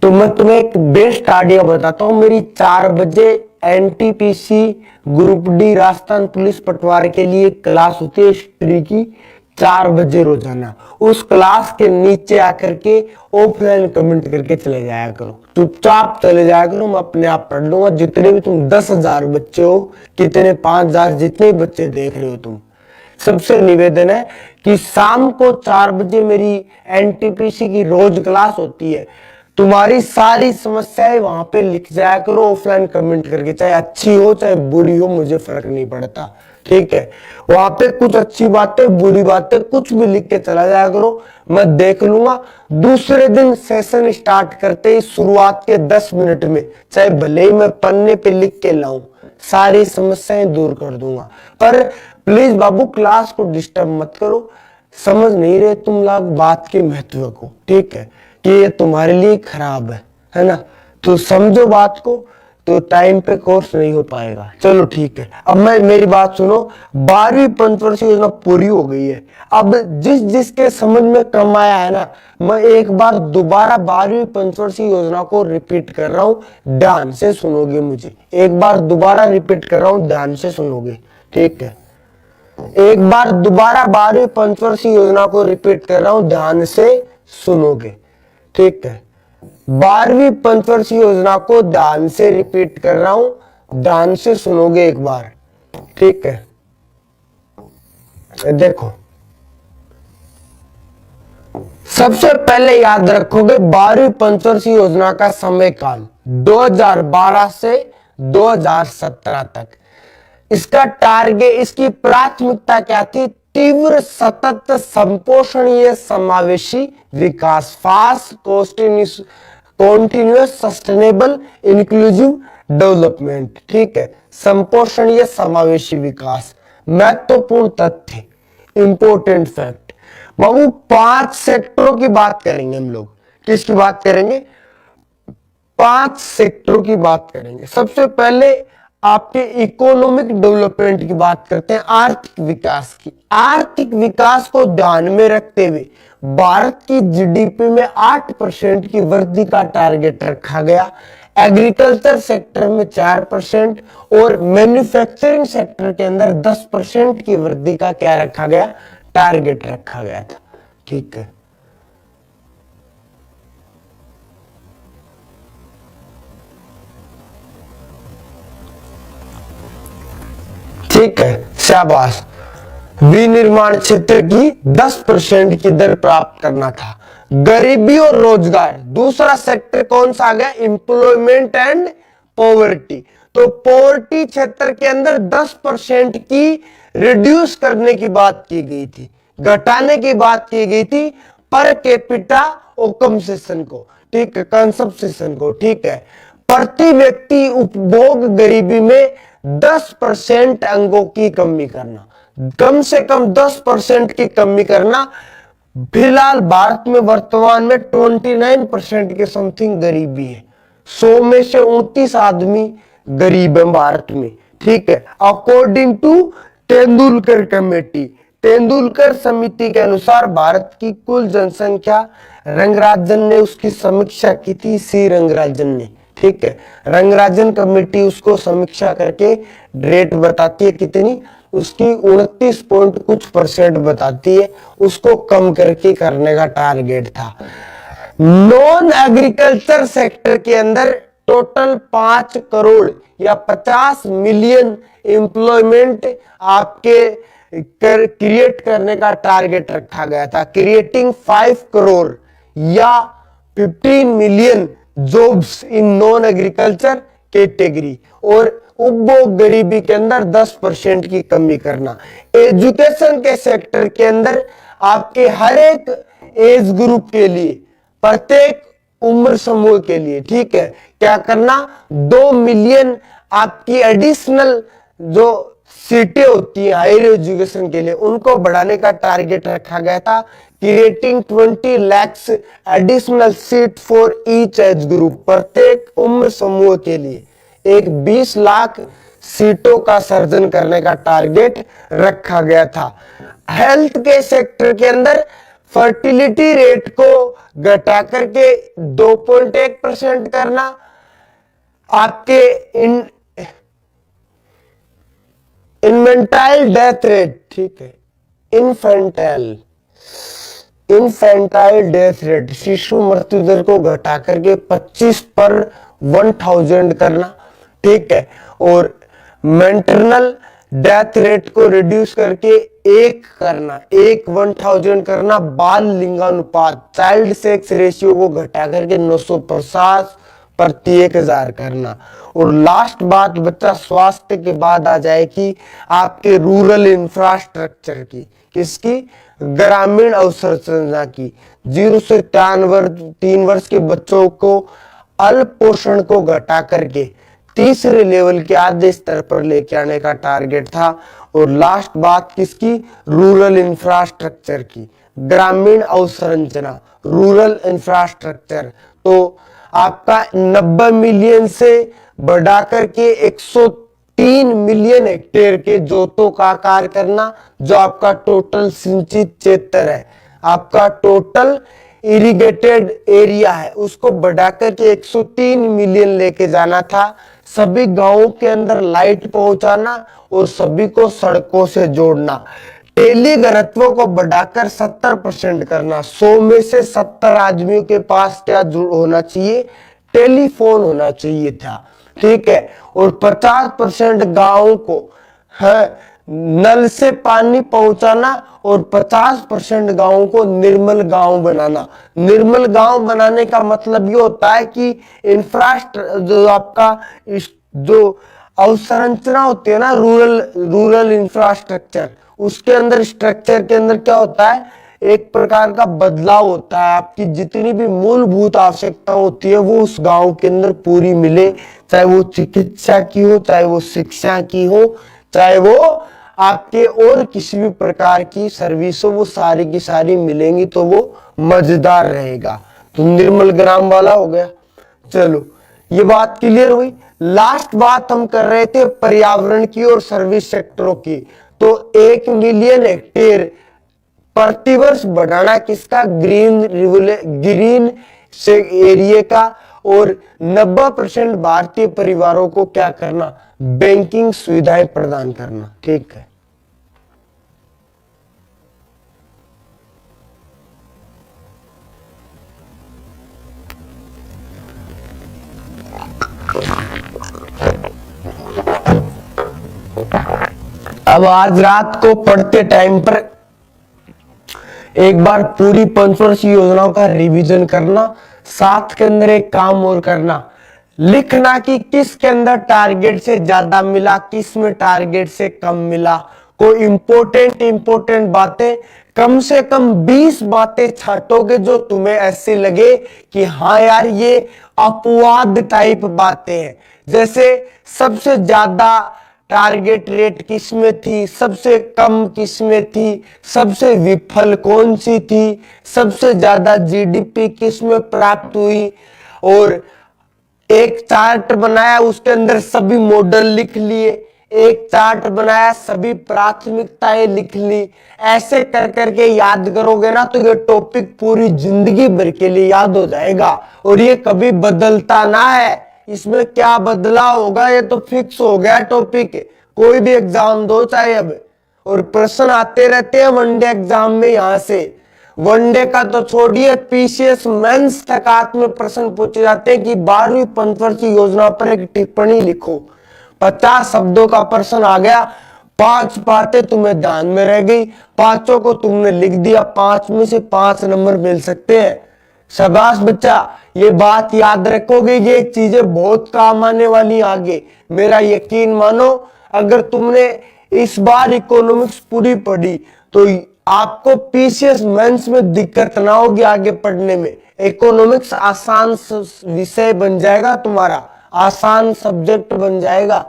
तो मैं तुम्हें एक बेस्ट आइडिया बताता हूँ। मेरी 4 बजे NTPC group D Rajasthan police पटवार के लिए क्लास होती है हिस्ट्री की, 4 बजे रोजाना। उस क्लास के नीचे आकर के ऑफलाइन कमेंट करके चले जाया करो, चुपचाप चले जाया करो, मैं अपने आप पढ़ लूंगा। जितने भी तुम 10,000 बच्चे हो, कितने 5,000, जितने बच्चे देख रहे हो तुम, सबसे निवेदन है कि शाम को 4 बजे मेरी एनटीपीसी की रोज क्लास होती है। तुम्हारी सारी समस्याएं वहां पे लिख जाया करो ऑफलाइन कमेंट करके, चाहे अच्छी हो चाहे बुरी हो, मुझे फर्क नहीं पड़ता, ठीक है। वहां पे कुछ अच्छी बातें, बुरी बातें, कुछ भी लिख के चला जाया करो, मैं देख लूंगा। दूसरे दिन सेशन स्टार्ट करते ही शुरुआत के 10 मिनट में, चाहे भले ही मैं पन्ने पे लिख के लाऊं, सारी समस्याएं दूर कर दूंगा। पर प्लीज बाबू क्लास को डिस्टर्ब मत करो, समझ नहीं रहे तुम लोग बात के महत्व को, ठीक है, कि ये तुम्हारे लिए खराब है ना। तो समझो बात को, तो टाइम पे कोर्स नहीं हो पाएगा। चलो ठीक है, अब मेरी बात सुनो। 12वीं पंचवर्षीय योजना पूरी हो गई है। अब जिसके समझ में कम आया है ना, मैं एक बार दोबारा 12वीं पंचवर्षीय योजना को रिपीट कर रहा हूं, ध्यान से सुनोगे मुझे। एक बार दोबारा रिपीट कर रहा हूं, ध्यान से सुनोगे, ठीक है। एक बार दोबारा 12वीं पंचवर्षीय योजना को रिपीट कर रहा हूं, ध्यान से सुनोगे, ठीक है। 12वीं पंचवर्षीय योजना को ध्यान से रिपीट कर रहा हूं, ध्यान से सुनोगे एक बार, ठीक है। देखो सबसे पहले याद रखोगे 12वीं पंचवर्षीय योजना का समय काल 2012 से 2017 तक। इसका टारगेट, इसकी प्राथमिकता क्या थी, तीव्र सतत संपोषणीय समावेशी विकास, fast continuous sustainable inclusive development, ठीक है। संपोषणीय समावेशी विकास, महत्वपूर्ण तथ्य, इंपोर्टेंट फैक्ट। बाबू 5 सेक्टरों की बात करेंगे हम लोग। किसकी बात करेंगे, 5 सेक्टरों की बात करेंगे। सबसे पहले आपके इकोनॉमिक डेवलपमेंट की बात करते हैं, आर्थिक विकास की। आर्थिक विकास को ध्यान में रखते हुए भारत की जीडीपी में 8% की वृद्धि का टारगेट रखा गया। एग्रीकल्चर सेक्टर में 4% और मैन्युफैक्चरिंग सेक्टर के अंदर 10% की वृद्धि का क्या रखा गया, टारगेट रखा गया था। ठीक है, ठीक है, शाबाश। विनिर्माण क्षेत्र की 10% की दर प्राप्त करना था। गरीबी और रोजगार, दूसरा सेक्टर कौन सा आ गया, एम्प्लॉयमेंट एंड पॉवर्टी। तो पॉवर्टी क्षेत्र के अंदर 10% की रिड्यूस करने की बात की गई थी, घटाने की बात की गई थी, पर कैपिटा और कंसेशन को, ठीक है, कंसम्पशन को, ठीक है। प्रति व्यक्ति उपभोग गरीबी में 10% अंगों की कमी करना, कम से कम 10% की कमी करना। फिलहाल भारत में वर्तमान में 29% के समथिंग गरीबी है। 100 में से 29 आदमी गरीब है भारत में, ठीक है। According to Tendulkar committee, Tendulkar समिति के अनुसार भारत की कुल जनसंख्या, रंगराजन ने उसकी समीक्षा की थी, सी रंगराजन ने, ठीक है। रंगराजन कमेटी उसको समीक्षा करके रेट बताती है कितनी, उसकी 29 पॉइंट कुछ % बताती है, उसको कम करके करने का टारगेट था। नॉन एग्रीकल्चर सेक्टर के अंदर टोटल 5 करोड़ या 50 मिलियन एम्प्लॉयमेंट आपके क्रिएट करने का टारगेट रखा गया था। क्रिएटिंग 5 करोड़ या 15 million jobs in non agriculture category, और उपभोग गरीबी के अंदर 10% की कमी करना। एजुकेशन के सेक्टर के अंदर आपके हर एक एज ग्रुप के लिए, प्रत्येक उम्र समूह के लिए, ठीक है, क्या करना, 2 मिलियन आपकी एडिशनल जो सीटें होती है हायर एजुकेशन के लिए, उनको बढ़ाने का टारगेट रखा गया था। Creating 20 lakhs additional seat for each age group, प्रत्येक उम्र समूह के लिए एक 20 लाख सीटों का सर्जन करने का टारगेट रखा गया था। हेल्थ के सेक्टर के अंदर फर्टिलिटी रेट को घटा करके 2.1% करना। आपके इन्फेंटाइल डेथ रेट, ठीक है, इन्फेंटाइल डेथ रेट, शिशु मृत्यु दर को घटा करके 25 पर 1000 करना, ठीक है। और मेंटरनल डेथ रेट को रिड्यूस करके 1 करना, 1000 करना। बाल लिंगानुपात, चाइल्ड सेक्स रेशियो को घटा करके 950 प्रति 1000 करना। और लास्ट बात बच्चा स्वास्थ्य के बाद आ जाए कि आपके रूरल इंफ्रास्ट्रक्चर की, किसकी, ग्रामीण अवसंरचना की। 0 से 3 वर्ष के बच्चों को अल्प पोषण को घटा करके तीसरे लेवल के आधे स्तर पर लेके आने का टारगेट था। और लास्ट बात किसकी, रूरल इंफ्रास्ट्रक्चर की, ग्रामीण अवसंरचना, रूरल इंफ्रास्ट्रक्चर। तो आपका 90 मिलियन से बढ़ा करके 103 मिलियन हेक्टेयर के जोतों का आकार करना, जो आपका टोटल सिंचित क्षेत्र है, आपका टोटल इरिगेटेड एरिया है, उसको बढ़ाकर के 103 मिलियन लेके जाना था। सभी गांवों के अंदर लाइट पहुंचाना और सभी को सड़कों से जोड़ना। टेली घनत्व को बढ़ाकर 70% करना। 100 में से 70 आदमियों के पास क्या होना चाहिए, टेलीफोन होना चाहिए था, ठीक है। और 50% गांवों को है नल से पानी पहुंचाना और 50% गांवों को निर्मल गांव बनाना। निर्मल गांव बनाने का मतलब ये होता है कि इंफ्रास्ट्रक्चर, जो आपका जो अवसंरचना होती है ना, रूरल इंफ्रास्ट्रक्चर, उसके अंदर स्ट्रक्चर के अंदर क्या होता है, एक प्रकार का बदलाव होता है। आपकी जितनी भी मूलभूत आवश्यकता होती है वो उस गांव के अंदर पूरी मिले, चाहे वो चिकित्सा की हो, चाहे वो शिक्षा की हो, चाहे वो आपके और किसी भी प्रकार की सर्विस हो, वो सारी की सारी मिलेंगी, तो वो मजेदार रहेगा। तो निर्मल ग्राम वाला हो गया। चलो ये बात क्लियर हुई। लास्ट बात हम कर रहे थे पर्यावरण की और सर्विस सेक्टरों की। तो 1 मिलियन हेक्टेयर प्रतिवर्ष बढ़ाना किसका, ग्रीन से एरिया का, और 90% भारतीय परिवारों को क्या करना, बैंकिंग सुविधाएं प्रदान करना। ठीक है, अब आज रात को पढ़ते टाइम पर एक बार पूरी पंचवर्षीय योजनाओं का रिवीजन करना, साथ के अंदर एक काम और करना, लिखना कि किसके अंदर टारगेट से ज्यादा मिला, किस में टारगेट से कम मिला। कोई इंपॉर्टेंट बातें, कम से कम 20 बातें छाटोगे जो तुम्हें ऐसे लगे कि हाँ यार ये अपवाद टाइप बातें हैं। जैसे सबसे ज्यादा टारगेट रेट किसमें थी, सबसे कम किसमें थी, सबसे विफल कौन सी थी, सबसे ज्यादा जीडीपी किसमें प्राप्त हुई, और एक चार्ट बनाया उसके अंदर सभी मॉडल लिख लिए, एक चार्ट बनाया सभी प्राथमिकताएं लिख ली। ऐसे कर करके याद करोगे ना तो ये टॉपिक पूरी जिंदगी भर के लिए याद हो जाएगा, और ये कभी बदलता ना है। इसमें क्या बदला होगा ये तो फिक्स हो गया टॉपिक, कोई भी एग्जाम दो चाहे अब, और प्रश्न आते रहते हैं वनडे एग्जाम में। यहां से वनडे का तो छोड़िए, पीसीएस मेंस तक में प्रश्न पूछे जाते हैं कि 12वीं पंचवर्षीय योजना पर एक टिप्पणी लिखो। 50 शब्दों का प्रश्न आ गया, 5 बातें तुम्हें ध्यान में रह गई, 5 को तुमने लिख दिया, 5 में से 5 नंबर मिल सकते हैं। शाबाश बच्चा, ये बात याद रखोगे, ये चीजें बहुत काम आने वाली आगे, मेरा यकीन मानो। अगर तुमने इस बार इकोनॉमिक्स पूरी पढ़ी तो आपको पीसीएस मेंस में दिक्कत ना होगी आगे पढ़ने में। इकोनॉमिक्स आसान विषय बन जाएगा तुम्हारा, आसान सब्जेक्ट बन जाएगा।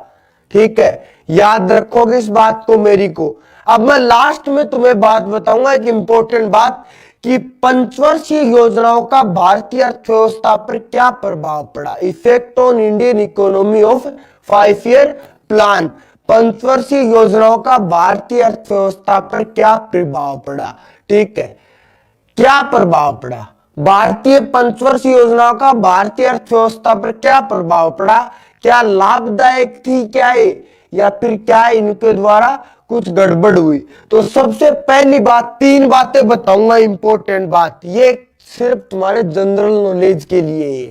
ठीक है, याद रखोगे इस बात को मेरी को। अब मैं लास्ट में तुम्हें बात बताऊंगा, एक इंपॉर्टेंट बात, कि पंचवर्षीय योजनाओं का भारतीय अर्थव्यवस्था पर क्या प्रभाव पड़ा। Effect on Indian economy of 5 year plan. पंचवर्षीय योजनाओं का भारतीय अर्थव्यवस्था पर क्या प्रभाव पड़ा। ठीक है, क्या प्रभाव पड़ा, भारतीय पंचवर्षीय योजनाओं का भारतीय अर्थव्यवस्था पर क्या प्रभाव पड़ा, क्या लाभदायक थी क्या ये, या फिर क्या इनके द्वारा कुछ गड़बड़ हुई। तो सबसे पहली बात, 3 बातें बताऊंगा इंपॉर्टेंट बात, ये सिर्फ तुम्हारे जनरल नॉलेज के लिए है,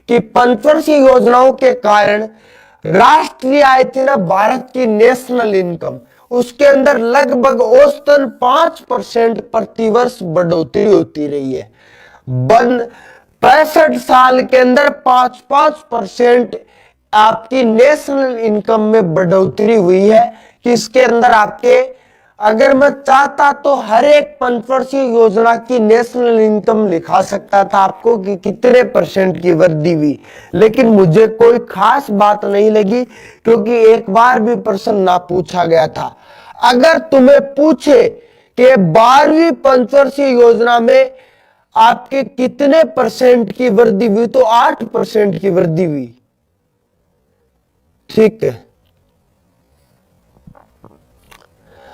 कि पंचवर्षीय योजनाओं के कारण राष्ट्रीय आय थी ना भारत की, नेशनल इनकम, उसके अंदर लगभग औसतन 5% प्रतिवर्ष बढ़ोतरी होती रही है। 65 साल के अंदर 5% आपकी नेशनल इनकम में बढ़ोतरी हुई है। किसके अंदर आपके, अगर मैं चाहता तो हर एक पंचवर्षीय योजना की नेशनल इनकम लिखा सकता था आपको कि कितने % की वृद्धि हुई, लेकिन मुझे कोई खास बात नहीं लगी, क्योंकि एक बार भी प्रश्न ना पूछा गया था। अगर तुम्हें पूछे कि 12वीं पंचवर्षीय योजना में आपके कितने % की वृद्धि हुई, तो 8% की वृद्धि हुई। ठीक है,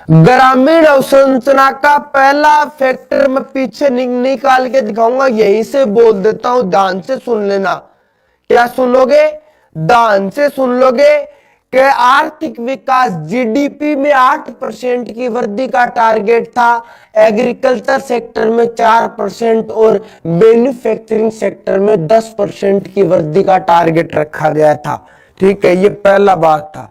ग्रामीण अवसंरचना का पहला फैक्टर मैं पीछे निकाल के दिखाऊंगा, यहीं से बोल देता हूं, ध्यान से सुन लेना। क्या सुनोगे, ध्यान से सुन लोगे कि आर्थिक विकास, जीडीपी में 8% की वृद्धि का टारगेट था, एग्रीकल्चर सेक्टर में 4% और मैन्युफैक्चरिंग सेक्टर में 10% की वृद्धि का टारगेट रखा गया था। ठीक है, ये पहला बात था।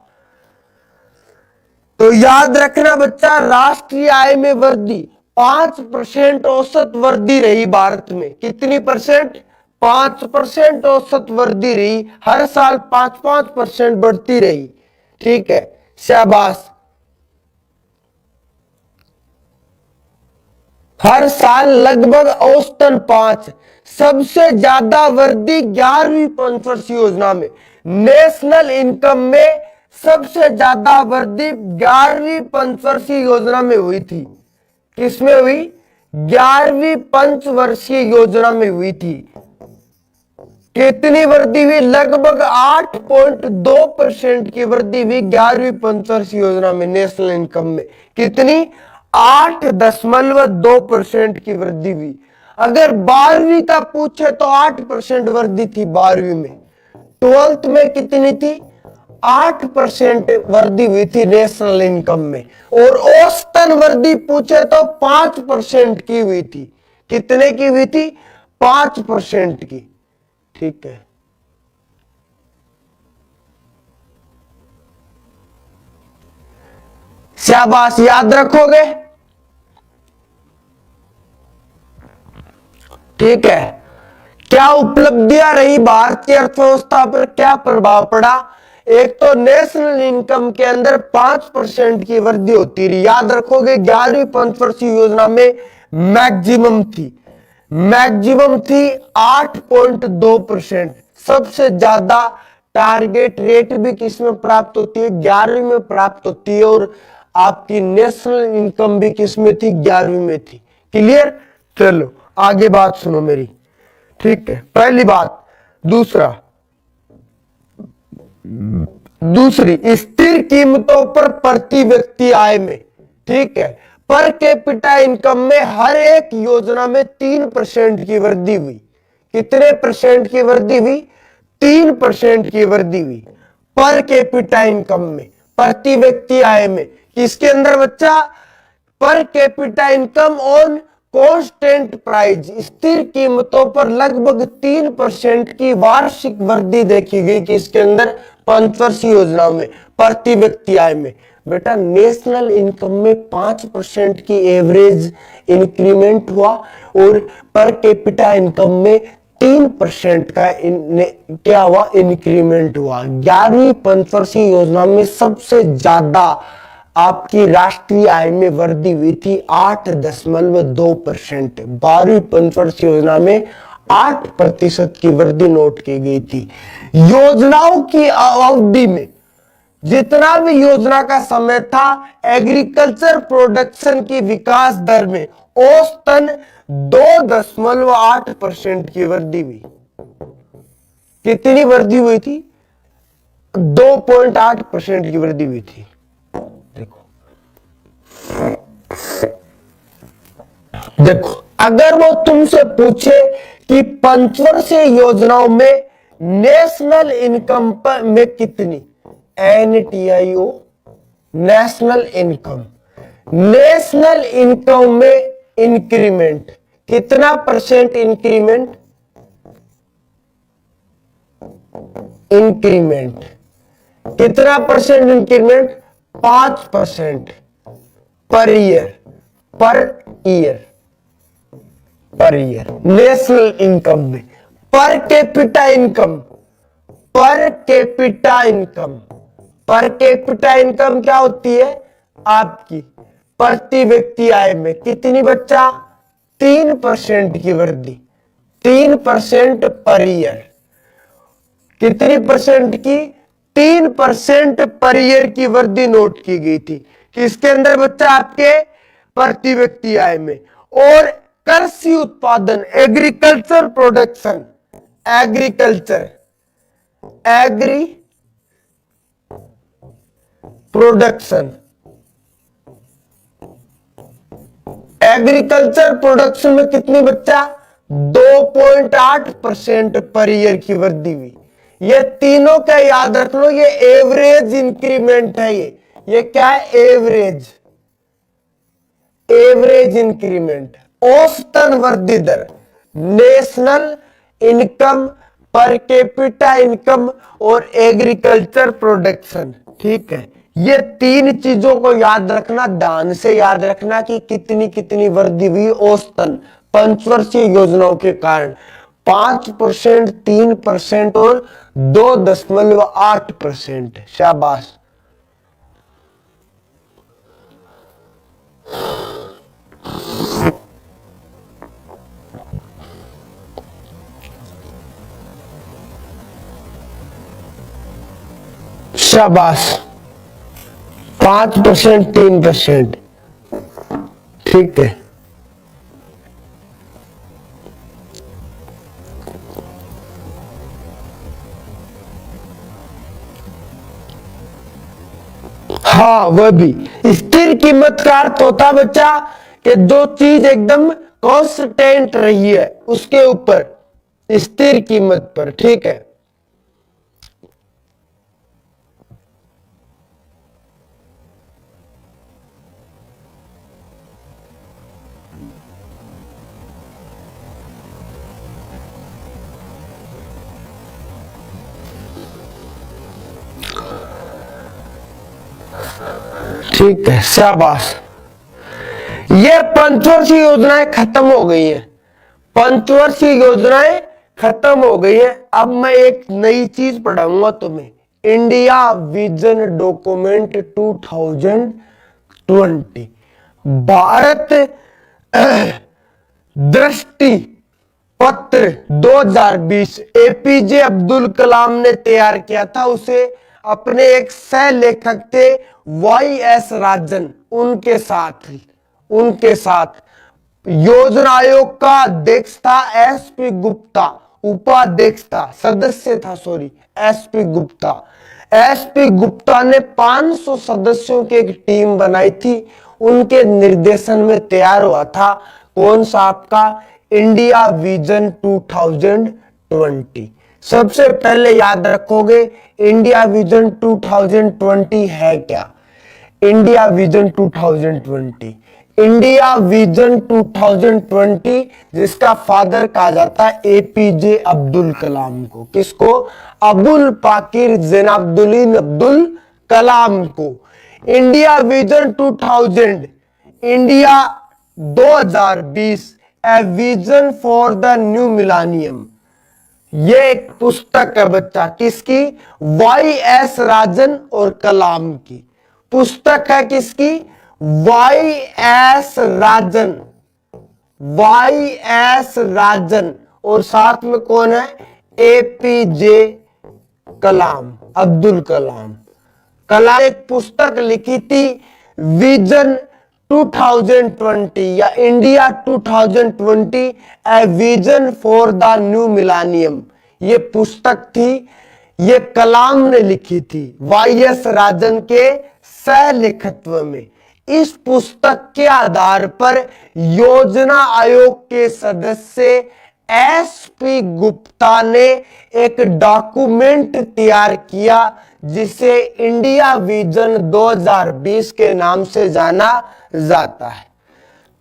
तो याद रखना बच्चा, राष्ट्रीय आय में वृद्धि 5% औसत वृद्धि रही भारत में। कितनी परसेंट, 5% औसत वृद्धि रही, हर साल 5-5% बढ़ती रही। ठीक है, शाबाश, हर साल लगभग औसतन 5। सबसे ज्यादा वृद्धि 11वीं पंचवर्षीय योजना में, नेशनल इनकम में सबसे ज्यादा वृद्धि 11वीं पंचवर्षीय योजना में हुई थी। किसमें हुई, 11वीं पंचवर्षीय योजना में हुई थी। कितनी वृद्धि हुई? लगभग 8.2% की वृद्धि हुई 11वीं पंचवर्षीय योजना में नेशनल इनकम में। कितनी? 8.2% की वृद्धि हुई। अगर 12वीं का पूछे तो 8% वृद्धि थी 12वीं में। 12th में कितनी थी? 8% वृद्धि हुई थी नेशनल इनकम में। और औसतन वृद्धि पूछे तो 5% की हुई थी। कितने की हुई थी? 5% की। ठीक है, शाबाश, याद रखोगे? ठीक है। क्या उपलब्धियां रही? भारतीय अर्थव्यवस्था पर क्या प्रभाव पड़ा? एक तो नेशनल इनकम के अंदर 5% की वृद्धि होती रही, याद रखोगे। 11वीं पंचवर्षीय योजना में मैक्सिमम थी 8.2%। सबसे ज्यादा टारगेट रेट भी किसमें प्राप्त होती है? 11वीं में प्राप्त होती है। और आपकी नेशनल इनकम भी किसमें थी? 11वीं में थी। क्लियर? चलो आगे बात सुनो मेरी। ठीक है, पहली बात। दूसरी, स्थिर कीमतों पर प्रति व्यक्ति आय में, ठीक है, पर कैपिटा इनकम में हर एक योजना में 3% की वृद्धि हुई। कितने परसेंट की वृद्धि हुई? 3% की वृद्धि हुई पर कैपिटा इनकम में, प्रति व्यक्ति आय में। किसके अंदर बच्चा? पर capita income on constant price, स्थिर कीमतों पर लगभग 3% की वार्षिक वृद्धि देखी गई। किसके अंदर? पंचवर्षीय योजना में, प्रति व्यक्ति आय में। बेटा नेशनल इनकम में 5% की एवरेज इंक्रीमेंट हुआ और पर कैपिटा इनकम में 3% का क्या हुआ? इंक्रीमेंट हुआ। 11वीं पंचवर्षीय योजना में सबसे ज्यादा आपकी राष्ट्रीय आय में वृद्धि हुई थी 8.2%। 12वीं पंचवर्षीय योजना में 8% की वृद्धि नोट की गई थी। योजनाओं की अवधि में जितना भी योजना का समय था, एग्रीकल्चर प्रोडक्शन की विकास दर में औसतन 2.8% की वृद्धि हुई। कितनी वृद्धि हुई थी? 2.8% की वृद्धि हुई थी। देखो, अगर वो तुमसे पूछे कि पंचवर्षीय योजनाओं में नेशनल इनकम पर में कितनी, NTIO, नेशनल इनकम में इंक्रीमेंट कितना परसेंट? इंक्रीमेंट कितना percent increment? 5% per year national income में। पर कैपिटा इनकम क्या होती है आपकी? प्रति व्यक्ति आय में कितनी बच्चा? 3% की वृद्धि, 3% पर ईयर। कितनी परसेंट की? 3% पर ईयर की वृद्धि नोट की गई थी। किसके अंदर बच्चा? आपके प्रति व्यक्ति आय में। और कृषि उत्पादन, एग्री प्रोडक्शन, एग्रीकल्चर प्रोडक्शन में कितनी बच्चा? 2.8% पर ईयर की वृद्धि हुई। ये तीनों का याद रख लो, ये एवरेज इंक्रीमेंट है। ये क्या है? एवरेज इंक्रीमेंट, औसतन वृद्धि दर। National income, per capita income और एग्रीकल्चर प्रोडक्शन। ठीक है, ये तीन चीजों को याद रखना, ध्यान से याद रखना कि कितनी कितनी वृद्धि हुई औसतन पंचवर्षीय योजनाओं के कारण। 5%, 3% और 2.8%। शाबाश। शाबाश। 5%, 3%। ठीक है, हाँ वह भी। स्थिर कीमत का अर्थ होता बच्चा कि जो चीज एकदम कांस्टेंट रही है उसके ऊपर, स्थिर कीमत पर, ठीक है। ठीक है, शाबाश। ये पंचवर्षीय योजनाएं खत्म हो गई हैं, पंचवर्षीय योजनाएं खत्म हो गई है। अब मैं एक नई चीज पढ़ाऊंगा तुम्हें, इंडिया विजन डॉक्यूमेंट 2020, भारत दृष्टि पत्र 2020 एपीजे अब्दुल कलाम ने तैयार किया था। उसे अपने एक सह लेखक थे वाई एस राजन, उनके साथ योजना आयोग का अध्यक्ष था एसपी गुप्ता, उपाध्यक्ष था, सदस्य था, sorry, SP Gupta. SP Gupta ने 500 सदस्यों की एक टीम बनाई थी, उनके निर्देशन में तैयार हुआ था कौन सा आपका इंडिया विजन 2020। सबसे पहले याद रखोगे इंडिया विजन 2020 है क्या। इंडिया विजन 2020, इंडिया विजन 2020 जिसका फादर कहा जाता है एपीजे अब्दुल कलाम को। किसको? अबुल पाकिर जैनुद्दीन अब्दुल कलाम को। India vision 2000, India 2020 a vision for the new millennium, ये एक पुस्तक है बच्चा, किसकी? वाई एस राजन और कलाम की पुस्तक है। किसकी? वाई एस राजन, वाई एस राजन, और साथ में कौन है? एपीजे कलाम, अब्दुल कलाम। कलाम एक पुस्तक लिखी थी विजन 2020 या India 2020 a vision for the new millennium, ये पुस्तक थी, ये कलाम ने लिखी थी वाई एस राजन के सह लिखित्व में। इस पुस्तक के आधार पर योजना आयोग के सदस्य एसपी गुप्ता ने एक डॉक्यूमेंट तैयार किया जिसे इंडिया विजन 2020 के नाम से जाना जाता है।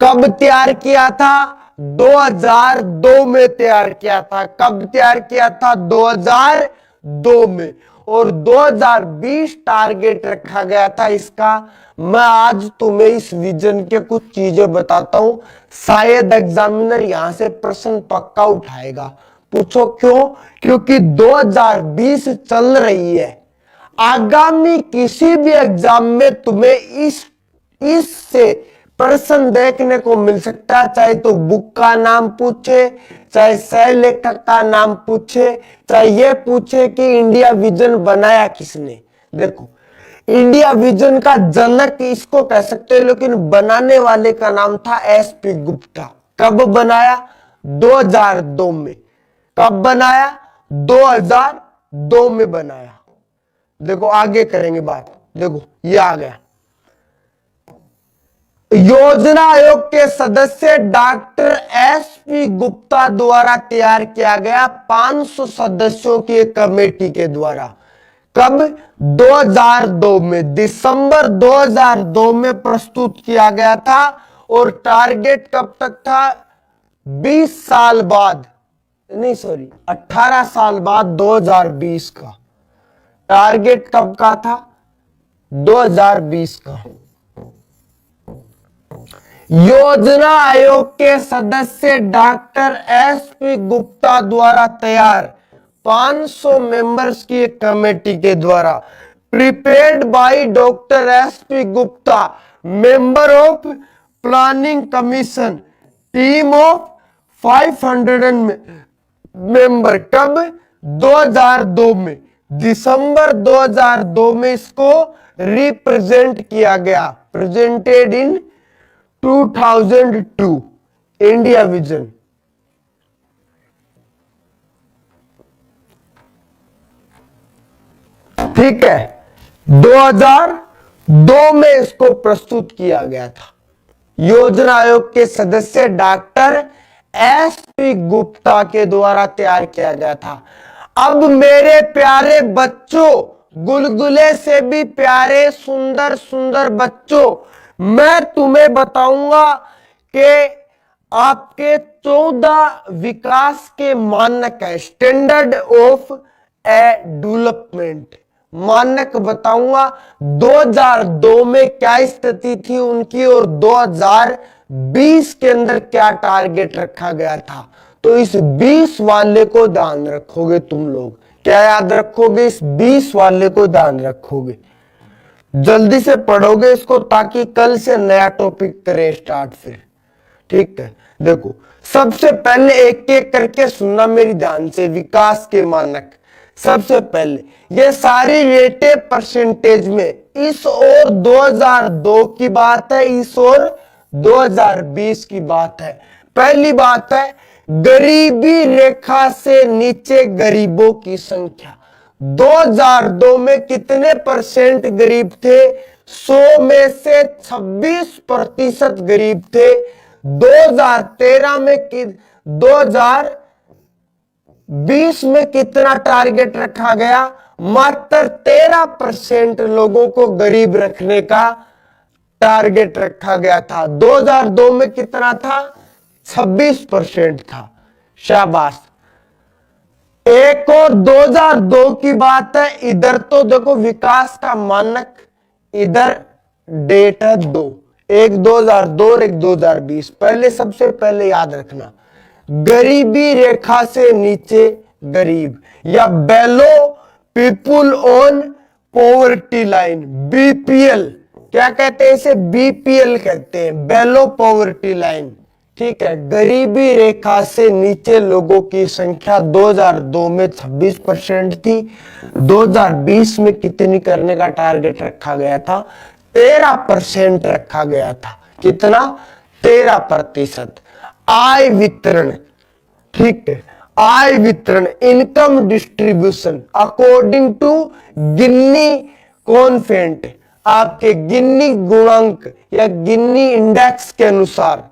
कब तैयार किया था? 2002 में तैयार किया था। कब तैयार किया था? 2002 में। और 2020 टारगेट रखा गया था इसका। मैं आज तुम्हें इस विजन के कुछ चीजें बताता हूं, शायद एग्जामिनर यहां से प्रश्न पक्का उठाएगा। पूछो क्यों? क्योंकि 2020 चल रही है, आगामी किसी भी एग्जाम में तुम्हें इससे प्रश्न देखने को मिल सकता है, चाहे तो बुक का नाम पूछे, चाहे सह लेखक का नाम पूछे, चाहे ये पूछे कि इंडिया विजन बनाया किसने। देखो, इंडिया विजन का जनक इसको कह सकते हैं, लेकिन बनाने वाले का नाम था एसपी गुप्ता। कब बनाया? 2002 में। कब बनाया? 2002 में बनाया। देखो आगे करेंगे बात। देखो ये आ गया, योजना आयोग के सदस्य डॉक्टर एसपी गुप्ता द्वारा तैयार किया गया 500 सदस्यों की एक कमेटी के द्वारा। कब? 2002 में, दिसंबर 2002 में प्रस्तुत किया गया था। और टारगेट कब तक था? 20 साल बाद, नहीं सॉरी 18 साल बाद 2020 का टारगेट। कब का था? 2020 का। योजना आयोग के सदस्य डॉक्टर एसपी गुप्ता द्वारा तैयार 500 मेंबर्स की एक कमेटी के द्वारा, prepared by doctor SP Gupta, member of planning commission, team of 500 member. कब? 2002 में, दिसंबर 2002 में इसको रिप्रेजेंट किया गया, प्रेजेंटेड इन 2002 इंडिया विजन। ठीक है, 2002 दो में इसको प्रस्तुत किया गया था। योजना आयोग के सदस्य डॉक्टर एस.पी. गुप्ता के द्वारा तैयार किया गया था। अब मेरे प्यारे बच्चों, गुलगुले से भी प्यारे सुंदर सुंदर बच्चों, मैं तुम्हें बताऊंगा कि आपके 14 विकास के मानक है, स्टैंडर्ड ऑफ डेवलपमेंट मानक बताऊंगा। 2002 में क्या स्थिति थी उनकी और 2020 के अंदर क्या टारगेट रखा गया था। तो इस 20 वाले को ध्यान रखोगे तुम लोग। क्या याद रखोगे? इस 20 वाले को ध्यान रखोगे, जल्दी से पढ़ोगे इसको ताकि कल से नया टॉपिक करें स्टार्ट फिर। ठीक है, देखो सबसे पहले एक एक करके सुनना मेरी ध्यान से। विकास के मानक, सबसे पहले ये सारी रेटे परसेंटेज में इस और 2002 की बात है, इस और 2020 की बात है। पहली बात है गरीबी रेखा से नीचे गरीबों की संख्या। 2002 में कितने परसेंट गरीब थे? 100 में से 26% गरीब थे। 2013 में 2020 में कितना टारगेट रखा गया? मात्र 13% लोगों को गरीब रखने का टारगेट रखा गया था। 2002 में कितना था? 26% था। शाबाश। एक और 2002 की बात है, इधर तो देखो विकास का मानक, इधर डेट है 2, एक 2002 और एक 2020। पहले सबसे पहले याद रखना, गरीबी रेखा से नीचे गरीब या below people on poverty line, BPL. क्या कहते हैं इसे? बीपीएल कहते हैं, बेलो पॉवर्टी लाइन। ठीक है, गरीबी रेखा से नीचे लोगों की संख्या 2002 में 26% थी। 2020 में कितनी करने का टारगेट रखा गया था? 13% रखा गया था। कितना? 13%। आय वितरण, ठीक है, आय वितरण, इनकम डिस्ट्रीब्यूशन अकॉर्डिंग टू गिन्नी कॉन्फेंट, आपके गिन्नी गुणांक या गिन्नी इंडेक्स के अनुसार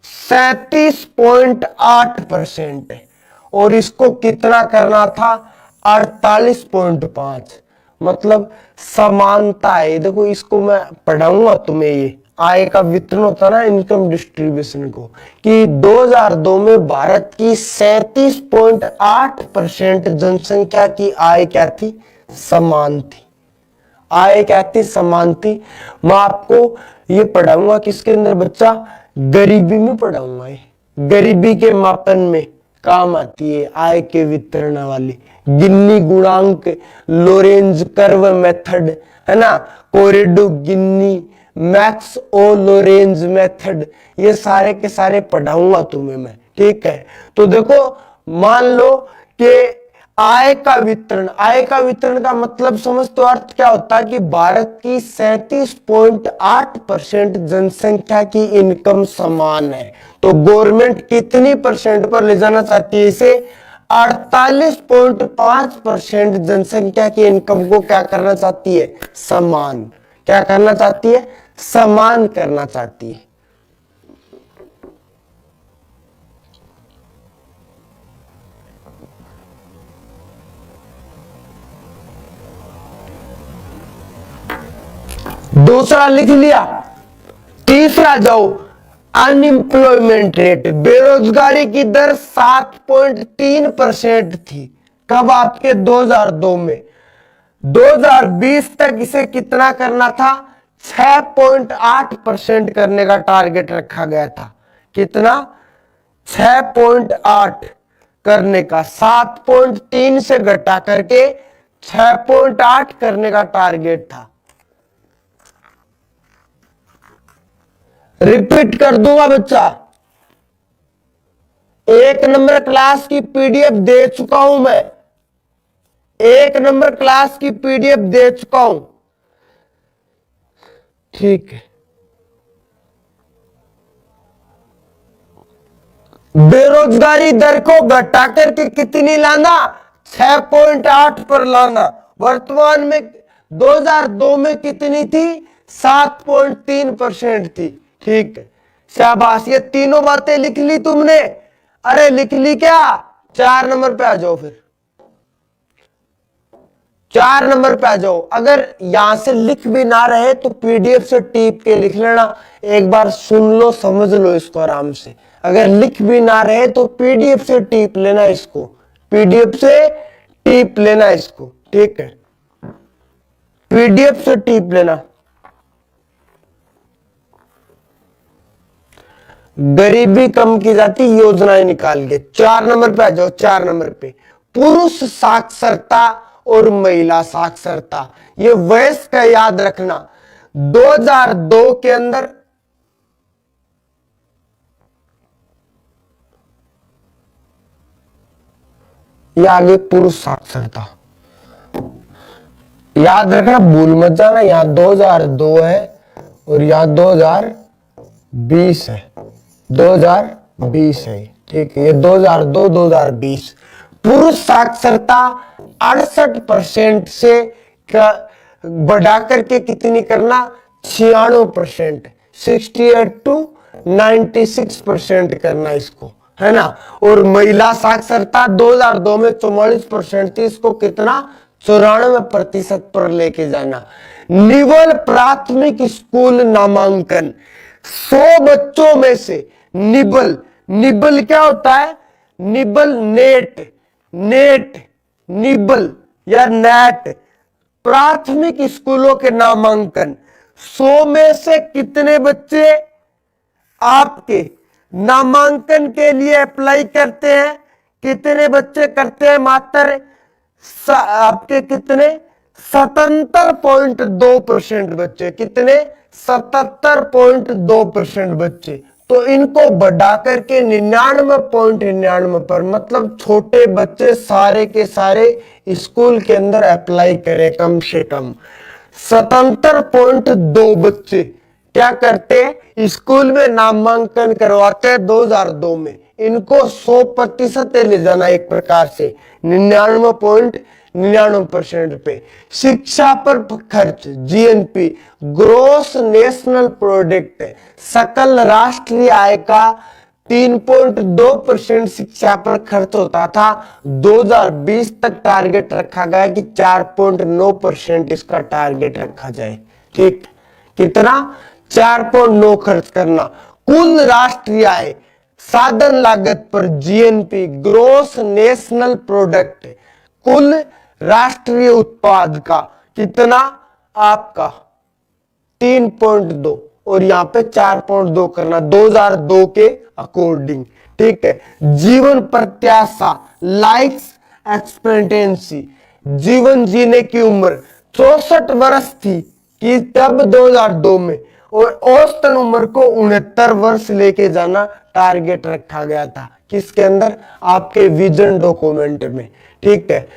37.8% है। और इसको कितना करना था? 48.5। मतलब समानता है। देखो इसको मैं पढ़ाऊंगा तुम्हें, ये आय का वितरण होता ना, इनकम डिस्ट्रीब्यूशन को, कि 2002 में भारत की 37.8% जनसंख्या की आय क्या थी? समान थी। आय क्या थी? समान थी। मैं आपको ये पढ़ाऊंगा किसके अंदर बच्चा? गरीबी में पढ़ाऊंगा। ये गरीबी के मापन में काम आती है आय के वितरण वाली गिन्नी गुणांक, लोरेंज कर्व मेथड, है ना, कोरेडो गिन्नी, मैक्स ओ लोरेंज मेथड, ये सारे के सारे पढ़ाऊंगा तुम्हें मैं। ठीक है, तो देखो मान लो कि आय का वितरण, आय का वितरण का मतलब समझ तो अर्थ क्या होता है कि भारत की 37.8% जनसंख्या की इनकम समान है। तो गवर्नमेंट कितनी परसेंट पर ले जाना चाहती है इसे? 48.5% जनसंख्या की इनकम को क्या करना चाहती है? समान। क्या करना चाहती है? समान करना चाहती है। दूसरा लिख लिया। तीसरा जाओ, अनएम्प्लॉयमेंट रेट, बेरोजगारी की दर 7.3% थी। कब? आपके 2002 में। 2020 तक इसे कितना करना था? 6.8% करने का टारगेट रखा गया था। कितना? 6.8 करने का, 7.3 से घटा करके 6.8 करने का टारगेट था। रिपीट कर दूंगा बच्चा, 1 नंबर क्लास की पीडीएफ दे चुका हूं मैं, 1 नंबर क्लास की पीडीएफ दे चुका हूं। ठीक है, बेरोजगारी दर को घटा करके कितनी लाना? 6.8 पर लाना। वर्तमान में 2002 में कितनी थी? 7.3% थी। ठीक है, शाबाश, ये तीनों बातें लिख ली तुमने? अरे लिख ली क्या? 4 नंबर पे आ जाओ फिर, 4 नंबर पे आ जाओ। अगर यहां से लिख भी ना रहे तो पीडीएफ से टीप के लिख लेना, एक बार सुन लो समझ लो इसको आराम से। अगर लिख भी ना रहे तो पीडीएफ से टीप लेना इसको, पीडीएफ से टीप लेना इसको। ठीक है, पीडीएफ से टीप लेना। गरीबी कम की जाती योजनाएं निकाल के। 4 नंबर पे आ जाओ, 4 नंबर पे पुरुष साक्षरता और महिला साक्षरता, ये वयस्क का याद रखना। 2002 के अंदर ये आगे पुरुष साक्षरता याद रखना, भूल मत जाना। यहां 2002 है और यहां 2020 है, 2020 है। ठीक है, ये 2002 2020। पुरुष साक्षरता 68% से बढ़ा करके कितनी करना? 96%, 68 to 96% करना इसको, है ना। और महिला साक्षरता 2002 में 44% थी, इसको कितना? 94% पर लेके जाना। निवल प्राथमिक स्कूल नामांकन 100 बच्चों में से निबल, निबल क्या होता है? निबल नेट, नेट निबल या नेट, प्राथमिक स्कूलों के नामांकन 100 में से कितने बच्चे आपके नामांकन के लिए अप्लाई करते हैं? कितने बच्चे करते हैं? मात्र आपके कितने? 77.2% बच्चे। कितने? 77.2% बच्चे। तो इनको बढ़ा करके 99.99 पर, मतलब छोटे बच्चे सारे के सारे स्कूल के अंदर अप्लाई करें। कम से कम 77.2 बच्चे क्या करते हैं? स्कूल में नामांकन करवाते हैं 2002 में। इनको 100% ले जाना एक प्रकार से, 99.99% पे। शिक्षा पर खर्च, जीएनपी, ग्रोस नेशनल प्रोडक्ट, सकल राष्ट्रीय आय का 3.2% शिक्षा पर खर्च होता था। 2020 तक टारगेट रखा गया कि 4.9% इसका टारगेट रखा जाए। ठीक, कितना? 4.9 खर्च करना। कुल राष्ट्रीय आय, साधन लागत पर जीएनपी, ग्रोस नेशनल प्रोडक्ट, कुल राष्ट्रीय उत्पाद का कितना? आपका 3.2 और यहां पे 4.2 करना 2002 के अकॉर्डिंग। ठीक है, जीवन प्रत्याशा, लाइफ एक्सपेक्टेंसी, जीवन जीने की उम्र 64 वर्ष थी कि तब 2002 में, और औसतन उम्र को 69 वर्ष लेके जाना टारगेट रखा गया था। किसके अंदर? आपके विजन डॉक्यूमेंट में। ठीक है,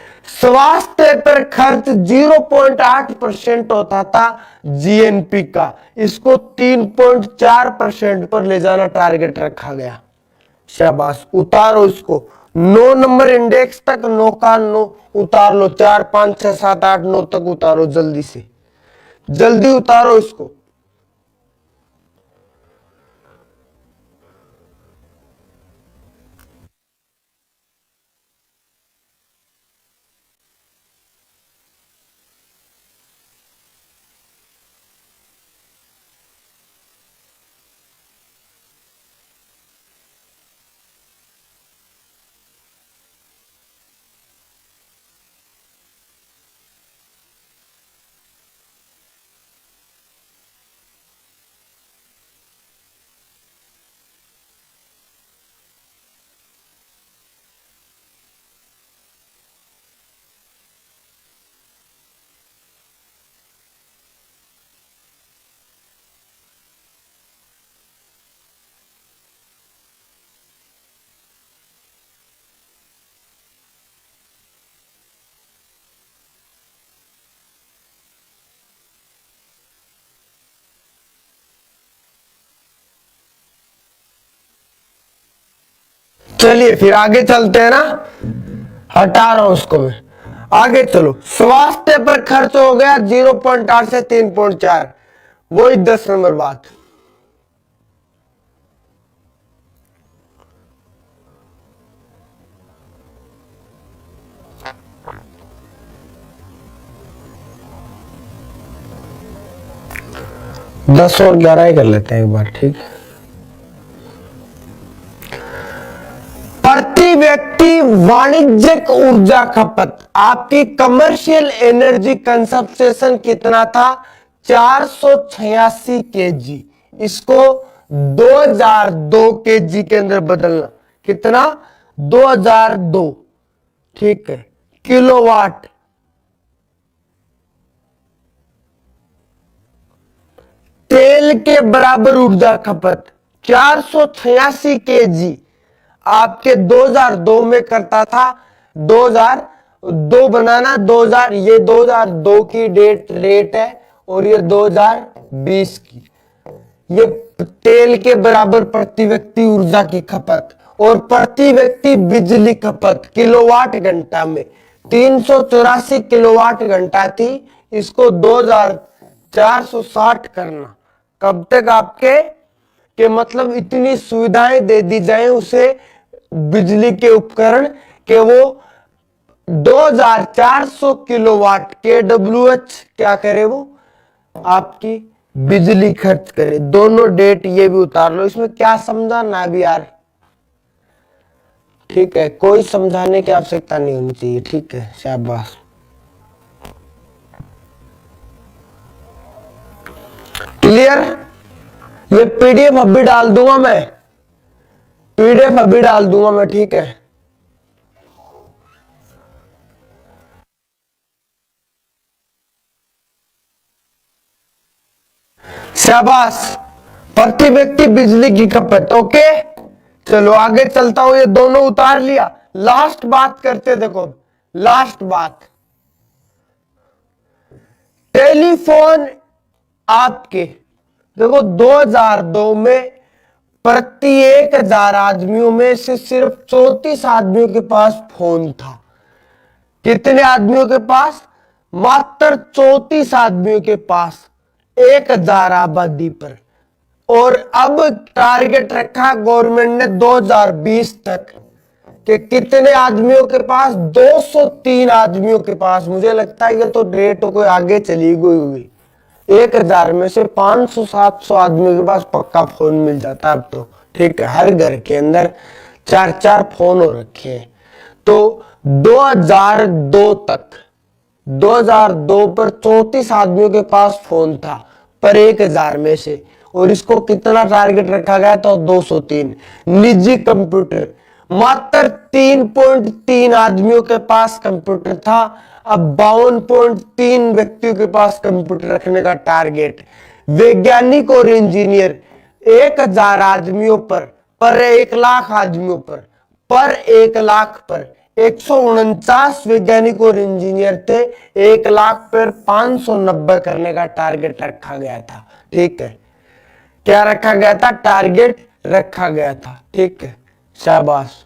स्वास्थ्य पर खर्च 0.8% होता था जीएनपी का, इसको 3.4% पर ले जाना टारगेट रखा गया। शाबाश, उतारो इसको 9 नंबर इंडेक्स तक, 9 का 9 उतार लो, 4 5 6 7 8 9 तक उतारो, जल्दी से जल्दी उतारो इसको। चलिए फिर आगे चलते हैं ना, हटा रहा हूं उसको मैं। आगे चलो, स्वास्थ्य पर खर्च हो गया 0.8 से 3.4, वही 10 नंबर बात। दस और 11 ही कर लेते हैं एक बार, ठीक। प्रति व्यक्ति वाणिज्यिक ऊर्जा खपत, आपकी कमर्शियल एनर्जी कंजप्शन कितना था? 486 केजी। इसको 2002 केजी के अंदर बदलना। कितना? 2002, ठीक है, किलोवाट। तेल के बराबर ऊर्जा खपत 486 केजी आपके 2002 में करता था। 2002 बनाना, 2000, ये 2002 की रेट है और ये 2020 की। ये तेल के बराबर प्रति व्यक्ति ऊर्जा की खपत और प्रति व्यक्ति बिजली खपत किलोवाट घंटा में 384 किलोवाट घंटा थी। इसको 2460 करना। कब तक आपके कि मतलब इतनी सुविधाएं दे दी जाए उसे बिजली के उपकरण के वो 2400 किलोवाट KWH क्या करे, वो आपकी बिजली खर्च करे। दोनों डेट ये भी उतार लो। इसमें क्या समझाना भी यार, ठीक है, कोई समझाने की आवश्यकता नहीं होनी चाहिए, ठीक है, शाबाश। क्लियर? ये पीडीएफ अभी डाल दूंगा मैं, पीडीएफ अभी डाल दूंगा मैं, ठीक है। शाबाश। प्रति व्यक्ति बिजली की खपत, ओके। चलो आगे चलता हूं। ये दोनों उतार लिया। लास्ट बात करते, देखो लास्ट बात। टेलीफोन आपके देखो 2002 में प्रति 1000 आदमियों में से सिर्फ 34 आदमियों के पास फोन था। कितने आदमियों के पास? मात्र 34 आदमियों के पास 1000 आबादी पर। और अब टारगेट रखा गवर्नमेंट ने 2020 तक कि कितने आदमियों के पास? 203 आदमियों के पास। मुझे लगता है ये तो रेट कोई आगे चली गई हुई। 1000 में से 500-700 आदमियों के पास पक्का फोन मिल जाता अब तो, ठीक है। हर घर के अंदर 4-4 फोन हो रखे हैं। तो 2002 तक, 2002 पर 34 आदमियों के पास फोन था पर 1000 में से। और इसको कितना टारगेट रखा गया था? 203। निजी कंप्यूटर मात्र 3.3 आदमियों के पास कंप्यूटर था। अब 52.3 व्यक्तियों के पास कंप्यूटर रखने का टारगेट। वैज्ञानिक और इंजीनियर 1000 आदमियों पर 1 लाख आदमियों पर 1 लाख पर 149 वैज्ञानिक और इंजीनियर थे। 1 लाख पर 590 करने का टारगेट रखा गया था, ठीक है। क्या रखा गया था? टारगेट रखा गया था, ठीक है, शाबाश,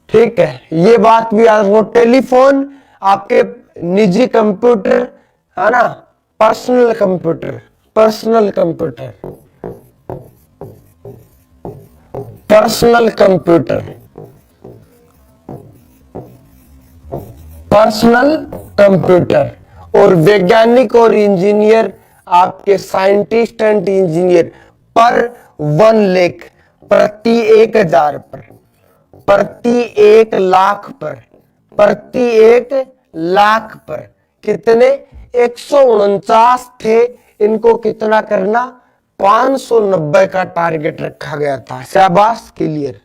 ठीक है। ये बात भी याद रखो। टेलीफोन आपके निजी कंप्यूटर है ना, personal computer, personal computer, personal computer, personal computer. और वैज्ञानिक और इंजीनियर आपके साइंटिस्ट एंड इंजीनियर पर 1 लाख, प्रति 1000 पर, प्रति 1 लाख पर, प्रति 1 लाख पर कितने? 149 थे। इनको कितना करना? 590 का टारगेट रखा गया था। शाबाश, क्लियर।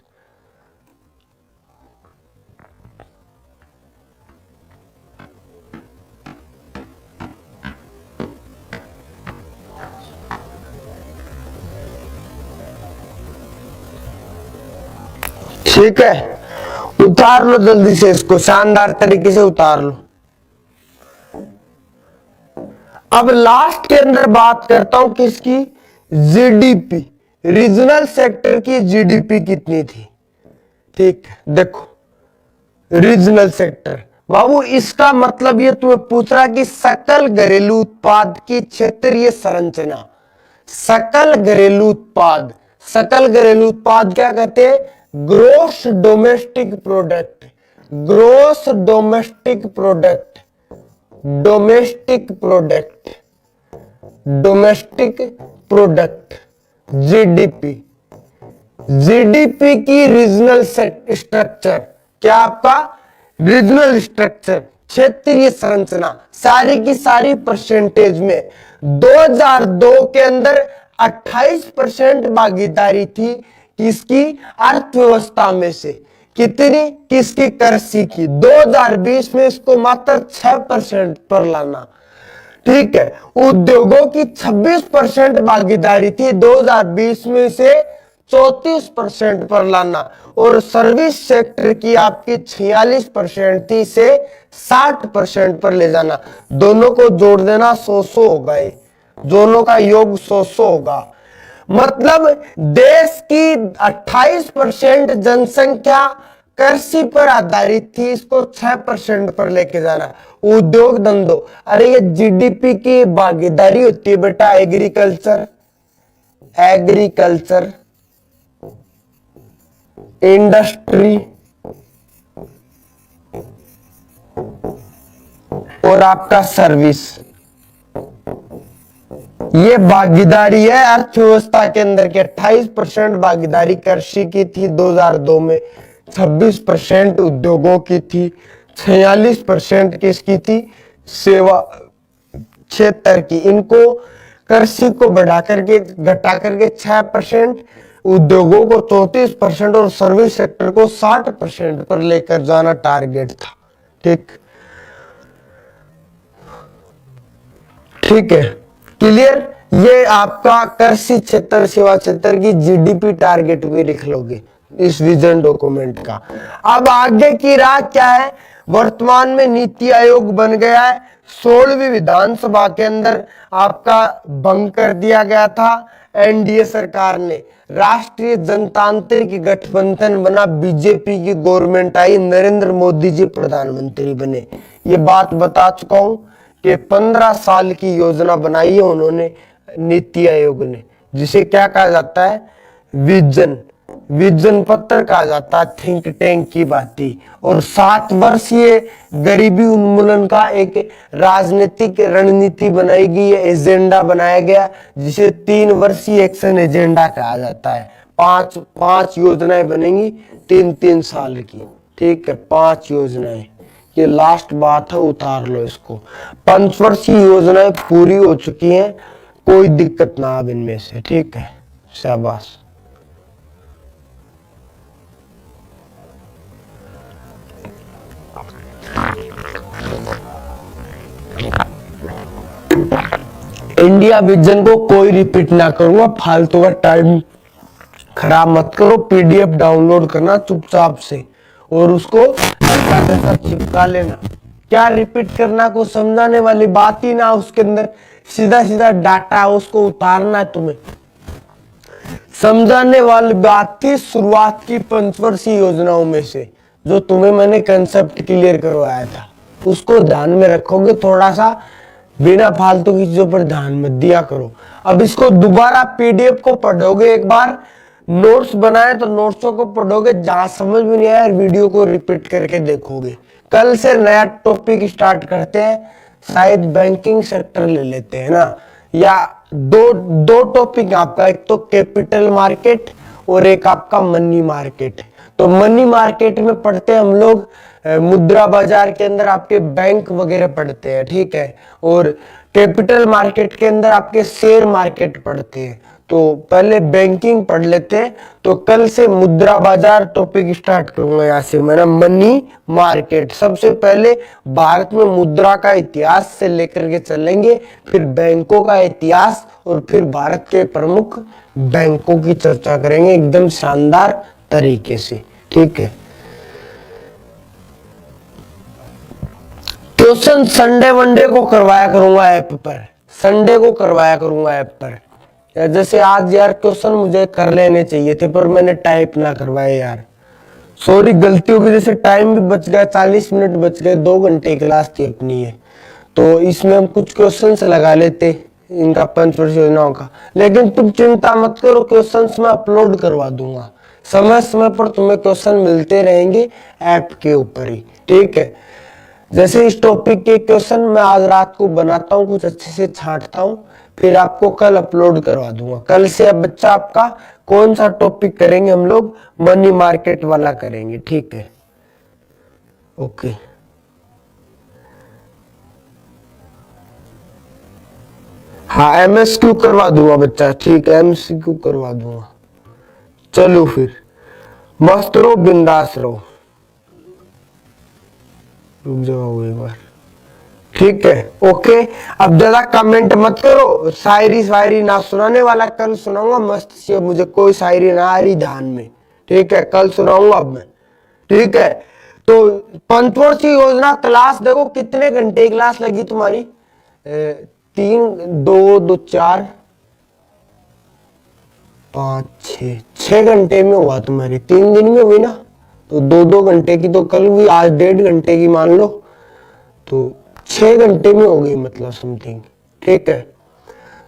ठीक है, उतार लो जल्दी से इसको, शानदार तरीके से उतार लो। अब लास्ट के अंदर बात करता हूं किसकी? जीडीपी। रीजनल सेक्टर की जीडीपी कितनी थी? ठीक, देखो रीजनल सेक्टर बाबू इसका मतलब ये तुम्हें पूछ रहा कि सकल घरेलू उत्पाद की क्षेत्रीय संरचना, सकल घरेलू उत्पाद, सकल घरेलू उत्पाद क्या कहते हैं? Gross domestic product, gross domestic product, domestic product, domestic product, GDP, GDP की रीजनल स्ट्रक्चर, क्या आपका रीजनल स्ट्रक्चर, क्षेत्रीय संरचना, सारी की सारी परसेंटेज में 2002 के अंदर 28% भागीदारी थी किसकी? अर्थव्यवस्था में से। कितनी? किसकी? कृषि की। 2020 में इसको मात्र 6% पर लाना, ठीक है। उद्योगों की 26% भागीदारी थी 2020 में से 34% पर लाना, और सर्विस सेक्टर की आपकी 46% थी से 60% पर ले जाना। दोनों को जोड़ देना 100 होगा, ये दोनों का योग 100 होगा। मतलब देश की 28% जनसंख्या कृषि पर आधारित थी, इसको 6% पर लेके जाना। उद्योग धंधों, अरे ये जीडीपी की भागीदारी होती है बेटा एग्रीकल्चर, एग्रीकल्चर, इंडस्ट्री और आपका सर्विस, ये भागीदारी है अर्थव्यवस्था के अंदर के। 28% भागीदारी कृषि की थी 2002 में, 26% उद्योगों की थी, 46% किसकी थी? सेवा क्षेत्र की। इनको कृषि को बढ़ा करके घटा करके 6%, उद्योगों को 34% और सर्विस सेक्टर को 60% पर लेकर जाना टारगेट था। ठीक, ठीक है, क्लियर। ये आपका कृषि क्षेत्र सेवा क्षेत्र की जीडीपी टारगेट भी लिख लोगे इस विजन डॉक्यूमेंट का। अब आगे की राह क्या है? वर्तमान में नीति आयोग बन गया है, 16वीं विधानसभा के अंदर आपका भंग कर दिया गया था। एनडीए सरकार ने, राष्ट्रीय जनतांत्रिक गठबंधन बना, बीजेपी की गवर्नमेंट आई, नरेंद्र मोदी जी प्रधानमंत्री बने। ये बात बता चुका हूं कि 15 साल की योजना बनाई है उन्होंने, नीति आयोग ने, जिसे क्या कहा जाता है? विजन, विजन पत्र कहा जाता है, थिंक टैंक की बाती। और 7 वर्षीय गरीबी उन्मूलन का एक राजनीतिक रणनीति बनाई गई है, एजेंडा बनाया गया, जिसे 3 वर्षीय एक्शन एजेंडा कहा जाता है। 5 योजनाएं बनेंगी 3-3 साल की, ठीक है, 5 योजनाएं। ये लास्ट बात है, उतार लो इसको। 5 वर्षीय योजनाएं पूरी हो चुकी हैं, कोई दिक्कत ना अब इनमें से, ठीक है, शाबाश। इंडिया विजन को कोई रिपीट ना करूंगा, फालतू का टाइम खराब मत करो। पीडीएफ डाउनलोड करना चुपचाप से और उसको चिपका लेना। क्या रिपीट करना, को समझाने वाली बात ही ना उसके अंदर, सीधा सीधा डाटा उसको उतारना है तुम्हें। समझाने वाली बात थी शुरुआत की 5 वर्षीय योजनाओं में से, जो तुम्हें मैंने कंसेप्ट क्लियर करवाया था, उसको ध्यान में रखोगे। थोड़ा सा बिना फालतू की चीजों पर ध्यान मत दिया करो। अब इसको दोबारा पीडीएफ को पढ़ोगे, एक बार नोट्स बनाए तो नोट्सों को पढ़ोगे, जहां समझ में नहीं आया वीडियो को रिपीट करके देखोगे। कल से नया टॉपिक स्टार्ट करते हैं, शायद बैंकिंग सेक्टर ले लेते हैं ना, या दो टॉपिक आपका, एक तो कैपिटल मार्केट और एक आपका मनी मार्केट। तो मनी मार्केट में पढ़ते हैं हम लोग मुद्रा बाजार के अंदर आपके बैंक वगैरह पढ़ते हैं, ठीक है, और कैपिटल मार्केट के अंदर आपके शेयर मार्केट पढ़ते हैं। तो पहले बैंकिंग पढ़ लेते हैं। तो कल से मुद्रा बाजार टॉपिक स्टार्ट करूंगा, यहाँ से मैंने मनी मार्केट। सबसे पहले भारत में मुद्रा का इतिहास से लेकर के चलेंगे, फिर बैंकों का इतिहास, और फिर भारत के प्रमुख बैंकों की चर्चा करेंगे एकदम शानदार तरीके से, ठीक है। क्वेश्चन संडे वनडे को करवाया करूंगा ऐप पर, संडे को करवाया करूंगा ऐप पर। जैसे आज यार क्वेश्चन मुझे कर लेने चाहिए थे, पर मैंने टाइप ना करवाए यार, सॉरी, गलती हो गई, जैसे टाइम भी बच गया, 40 मिनट बच गए, 2 घंटे क्लास थी अपनी है, तो इसमें हम कुछ क्वेश्चंस लगा लेते इनका पंचवर्षीय योजनाओं का। लेकिन तुम चिंता मत करो, क्वेश्चंस मैं अपलोड करवा दूंगा, समय समय पर तुम्हें क्वेश्चन मिलते रहेंगे ऐप के ऊपर ही, ठीक है। जैसे इस टॉपिक के क्वेश्चन मैं आज रात को बनाता हूँ, कुछ अच्छे से छांटता हूँ, फिर आपको कल अपलोड करवा दूंगा। कल से अब बच्चा आपका कौन सा टॉपिक करेंगे हम लोग, मनी मार्केट वाला करेंगे, ठीक है। ओके, हाँ एमएसक्यू करवा दूंगा बच्चा, ठीक है, एमसीक्यू करवा दूंगा। चलो फिर, मस्त रहो, बिंदास रहो। रुक जाओ एक बार, ठीक है, ओके। अब ज्यादा कमेंट मत करो, शायरी शायरी ना सुनाने वाला, कल सुनाऊंगा मस्त से, मुझे कोई शायरी ना आ रही ध्यान में, ठीक है, कल सुनाऊंगा अब मैं, ठीक है। तो पंचवर्षीय योजना क्लास देखो कितने घंटे क्लास लगी तुम्हारी, 3 2 2 4 5 6 घंटे में हुआ तुम्हारी, 3 दिन में हुई ना, तो 2 2 घंटे की तो कल हुई, आज 1.5 घंटे की मान लो, तो 6 घंटे में हो गई मतलब समथिंग, ठीक है।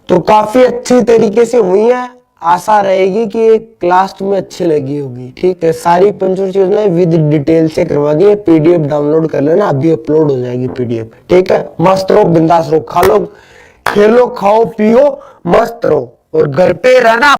तो काफी अच्छी तरीके से हुई है, आशा रहेगी कि ये क्लास तुम्हें अच्छी लगी होगी, ठीक है। सारी पंचवर्षीय योजनाएं विद डिटेल से करवा दी है, पीडीएफ डाउनलोड कर लेना, अभी अपलोड हो जाएगी पीडीएफ, ठीक है। मस्त रहो, बिंदास रहो, खा लो, खेलो, खाओ पियो, मस्त रहो, और घर पे रहना।